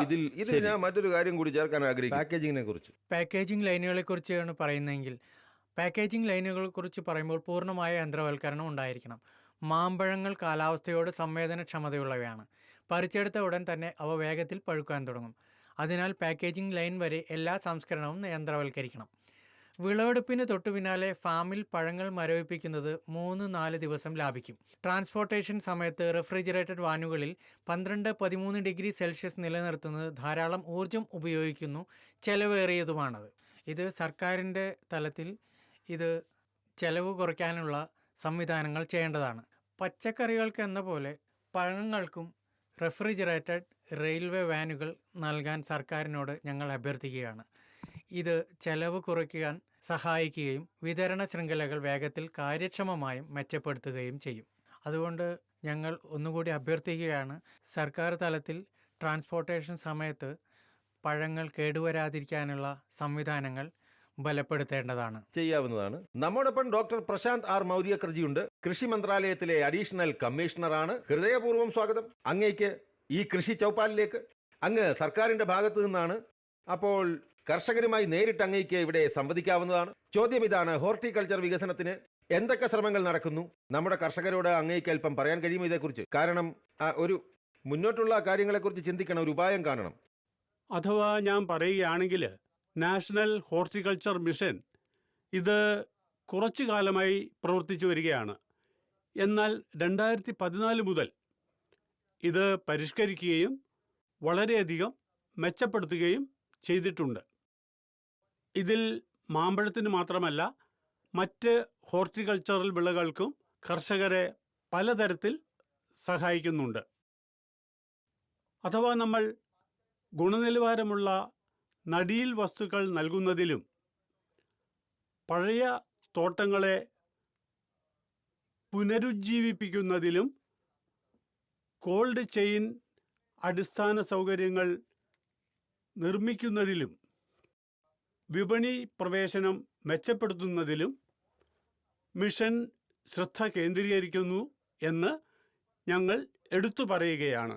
ഇതിൽ ഞാൻ മറ്റൊരു കാര്യം കൂടി ചേർക്കാൻ ആഗ്രഹിക്കുന്നു, പാക്കേജിങ്ങിനെ കുറിച്ച്. പാക്കേജിംഗ് ലൈനുകളെക്കുറിച്ചാണ് പറയുന്നതെങ്കിൽ, പാക്കേജിംഗ് ലൈനുകളെക്കുറിച്ച് പറയുമ്പോൾ പൂർണ്ണമായ യന്ത്രവൽക്കരണം ഉണ്ടായിരിക്കണം. മാമ്പഴങ്ങൾ കാലാവസ്ഥയോട് സംവേദനക്ഷമതയുള്ളവയാണ്. പറിച്ചെടുത്ത ഉടൻ തന്നെ അവ വേഗത്തിൽ പഴുക്കാൻ തുടങ്ങും. അതിനാൽ പാക്കേജിംഗ് ലൈൻ വരെ എല്ലാ സംസ്കരണവും യന്ത്രവൽക്കരിക്കണം. വിളവെടുപ്പിന് തൊട്ടു പിന്നാലെ ഫാമിൽ പഴങ്ങൾ മരവിപ്പിക്കുന്നത് 3-4 ദിവസം ലാഭിക്കും. ട്രാൻസ്പോർട്ടേഷൻ സമയത്ത് റെഫ്രിജറേറ്റഡ് വാനുകളിൽ 12-13 ഡിഗ്രി സെൽഷ്യസ് നിലനിർത്തുന്നത് ധാരാളം ഊർജം ഉപയോഗിക്കുന്നു, ചെലവേറിയതുമാണത്. ഇത് സർക്കാരിൻ്റെ തലത്തിൽ ഇത് ചെലവ് കുറയ്ക്കാനുള്ള സംവിധാനങ്ങൾ ചെയ്യേണ്ടതാണ്. പച്ചക്കറികൾക്ക് എന്ന പോലെ പഴങ്ങൾക്കും റെഫ്രിജറേറ്റഡ് റെയിൽവേ വാനുകൾ നൽകാൻ സർക്കാരിനോട് ഞങ്ങൾ അഭ്യർത്ഥിക്കുകയാണ്. ഇത് ചെലവ് കുറയ്ക്കാൻ സഹായിക്കുകയും വിതരണ ശൃംഖലകൾ വേഗത്തിൽ കാര്യക്ഷമമായും മെച്ചപ്പെടുത്തുകയും ചെയ്യും. അതുകൊണ്ട് ഞങ്ങൾ ഒന്നുകൂടി അഭ്യർത്ഥിക്കുകയാണ്, സർക്കാർ തലത്തിൽ ട്രാൻസ്പോർട്ടേഷൻ സമയത്ത് പഴങ്ങൾ കേടുവരാതിരിക്കാനുള്ള സംവിധാനങ്ങൾ ബലപ്പെടുത്തേണ്ടതാണ്. ചെയ്യാവുന്നതാണ്. നമ്മോടൊപ്പം ഡോക്ടർ പ്രശാന്ത് ആർ മൗര്യക്കർജിയുണ്ട്. കൃഷി മന്ത്രാലയത്തിലെ അഡീഷണൽ കമ്മീഷണറാണ്. ഹൃദയപൂർവ്വം സ്വാഗതം അങ്ങേക്ക് ഈ കൃഷി ചൗപ്പാലിലേക്ക്. അങ്ങ് സർക്കാരിന്റെ ഭാഗത്തു നിന്നാണ്. അപ്പോൾ കർഷകരുമായി നേരിട്ട് അങ്ങേക്ക് ഇവിടെ സംവദിക്കാവുന്നതാണ്. ചോദ്യം ഇതാണ്, ഹോർട്ടിക്കൾച്ചർ വികസനത്തിന് എന്തൊക്കെ ശ്രമങ്ങൾ നടക്കുന്നു? നമ്മുടെ കർഷകരോട് അങ്ങേക്ക് അല്പം പറയാൻ കഴിയും ഇതേക്കുറിച്ച്? കാരണം ഒരു മുന്നോട്ടുള്ള കാര്യങ്ങളെക്കുറിച്ച് ചിന്തിക്കണം, ഒരു ഉപായം കാണണം. അഥവാ ഞാൻ പറയുകയാണെങ്കിൽ, നാഷണൽ ഹോർട്ടിക്കൾച്ചർ മിഷൻ ഇത് കുറച്ചു കാലമായി പ്രവർത്തിച്ചു വരികയാണ്. എന്നാൽ 2014 മുതൽ ഇത് പരിഷ്കരിക്കുകയും വളരെയധികം മെച്ചപ്പെടുത്തുകയും ചെയ്തിട്ടുണ്ട്. ഇതിൽ മാമ്പഴത്തിന് മാത്രമല്ല മറ്റ് ഹോർട്ടിക്കൾച്ചറൽ വിളകൾക്കും കർഷകരെ പലതരത്തിൽ സഹായിക്കുന്നുണ്ട്. അഥവാ നമ്മൾ ഗുണനിലവാരമുള്ള നടീൽ വസ്തുക്കൾ നൽകുന്നതിലും പഴയ തോട്ടങ്ങളെ പുനരുജ്ജീവിപ്പിക്കുന്നതിലും കോൾഡ് ചെയിൻ അടിസ്ഥാന സൗകര്യങ്ങൾ നിർമ്മിക്കുന്നതിലും വിപണി പ്രവേശനം മെച്ചപ്പെടുത്തുന്നതിലും മിഷൻ ശ്രദ്ധ കേന്ദ്രീകരിക്കുന്നു എന്ന് ഞങ്ങൾ എടുത്തു പറയുകയാണ്.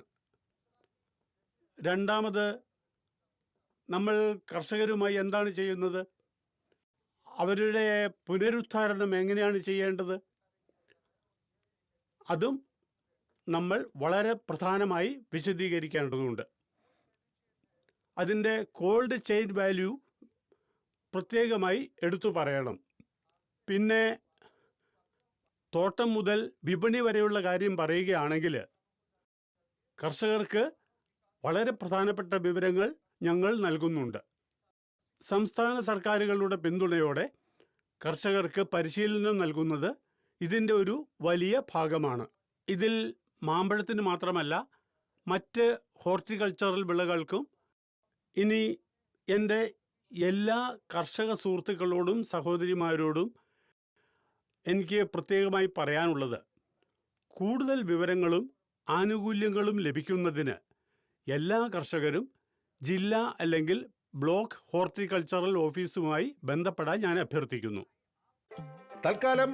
രണ്ടാമത്, നമ്മൾ കർഷകരുമായി എന്താണ് ചെയ്യുന്നത്? അവരുടെ പുനരുദ്ധാരണം എങ്ങനെയാണ് ചെയ്യേണ്ടത്? അതും നമ്മൾ വളരെ പ്രധാനമായി വിശദീകരിക്കേണ്ടതുണ്ട്. അതിൻ്റെ കോൾഡ് ചെയിൻ വാല്യൂ പ്രത്യേകമായി എടുത്തു പറയണം. പിന്നെ തോട്ടം മുതൽ വിപണി വരെയുള്ള കാര്യം പറയുകയാണെങ്കിൽ കർഷകർക്ക് വളരെ പ്രധാനപ്പെട്ട വിവരങ്ങൾ ഞങ്ങൾ നൽകുന്നുണ്ട്. സംസ്ഥാന സർക്കാരുകളുടെ പിന്തുണയോടെ കർഷകർക്ക് പരിശീലനം നൽകുന്നത് ഇതിൻ്റെ ഒരു വലിയ ഭാഗമാണ്. ഇതിൽ മാമ്പഴത്തിന് മാത്രമല്ല മറ്റ് ഹോർട്ടിക്കൾച്ചറൽ വിളകൾക്കും. ഇനി എൻ്റെ എല്ലാ കർഷക സുഹൃത്തുക്കളോടും സഹോദരിമാരോടും എനിക്ക് പ്രത്യേകമായി പറയാനുള്ളത്, കൂടുതൽ വിവരങ്ങളും ആനുകൂല്യങ്ങളും ലഭിക്കുന്നതിന് എല്ലാ കർഷകരും ജില്ലാ അല്ലെങ്കിൽ ബ്ലോക്ക് ഹോർട്ടിക്കൾച്ചറൽ ഓഫീസുമായി ബന്ധപ്പെടാൻ ഞാൻ അഭ്യർത്ഥിക്കുന്നു. തൽക്കാലം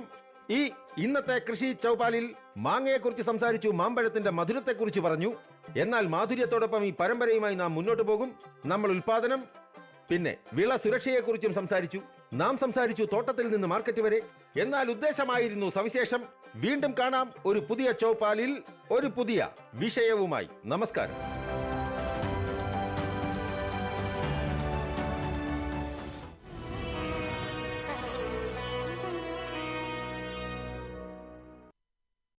ഈ ഇന്നത്തെ കൃഷി ചൗപാലിൽ മാങ്ങയെക്കുറിച്ച് സംസാരിച്ചു, മാമ്പഴത്തിന്റെ മധുരത്തെക്കുറിച്ച് പറഞ്ഞു. എന്നാൽ മാധുര്യത്തോടൊപ്പം ഈ പരമ്പരയുമായി നാം മുന്നോട്ട് പോകും. നമ്മൾ ഉൽപാദനം, പിന്നെ വിള സുരക്ഷയെക്കുറിച്ചും സംസാരിച്ചു. നാം സംസാരിച്ചു തോട്ടത്തിൽ നിന്ന് മാർക്കറ്റ് വരെ. എന്നാൽ ഉദ്ദേശമായിരുന്നു സവിശേഷം. വീണ്ടും കാണാം ഒരു പുതിയ ചൗപാലിൽ ഒരു പുതിയ വിഷയവുമായി. നമസ്കാരം.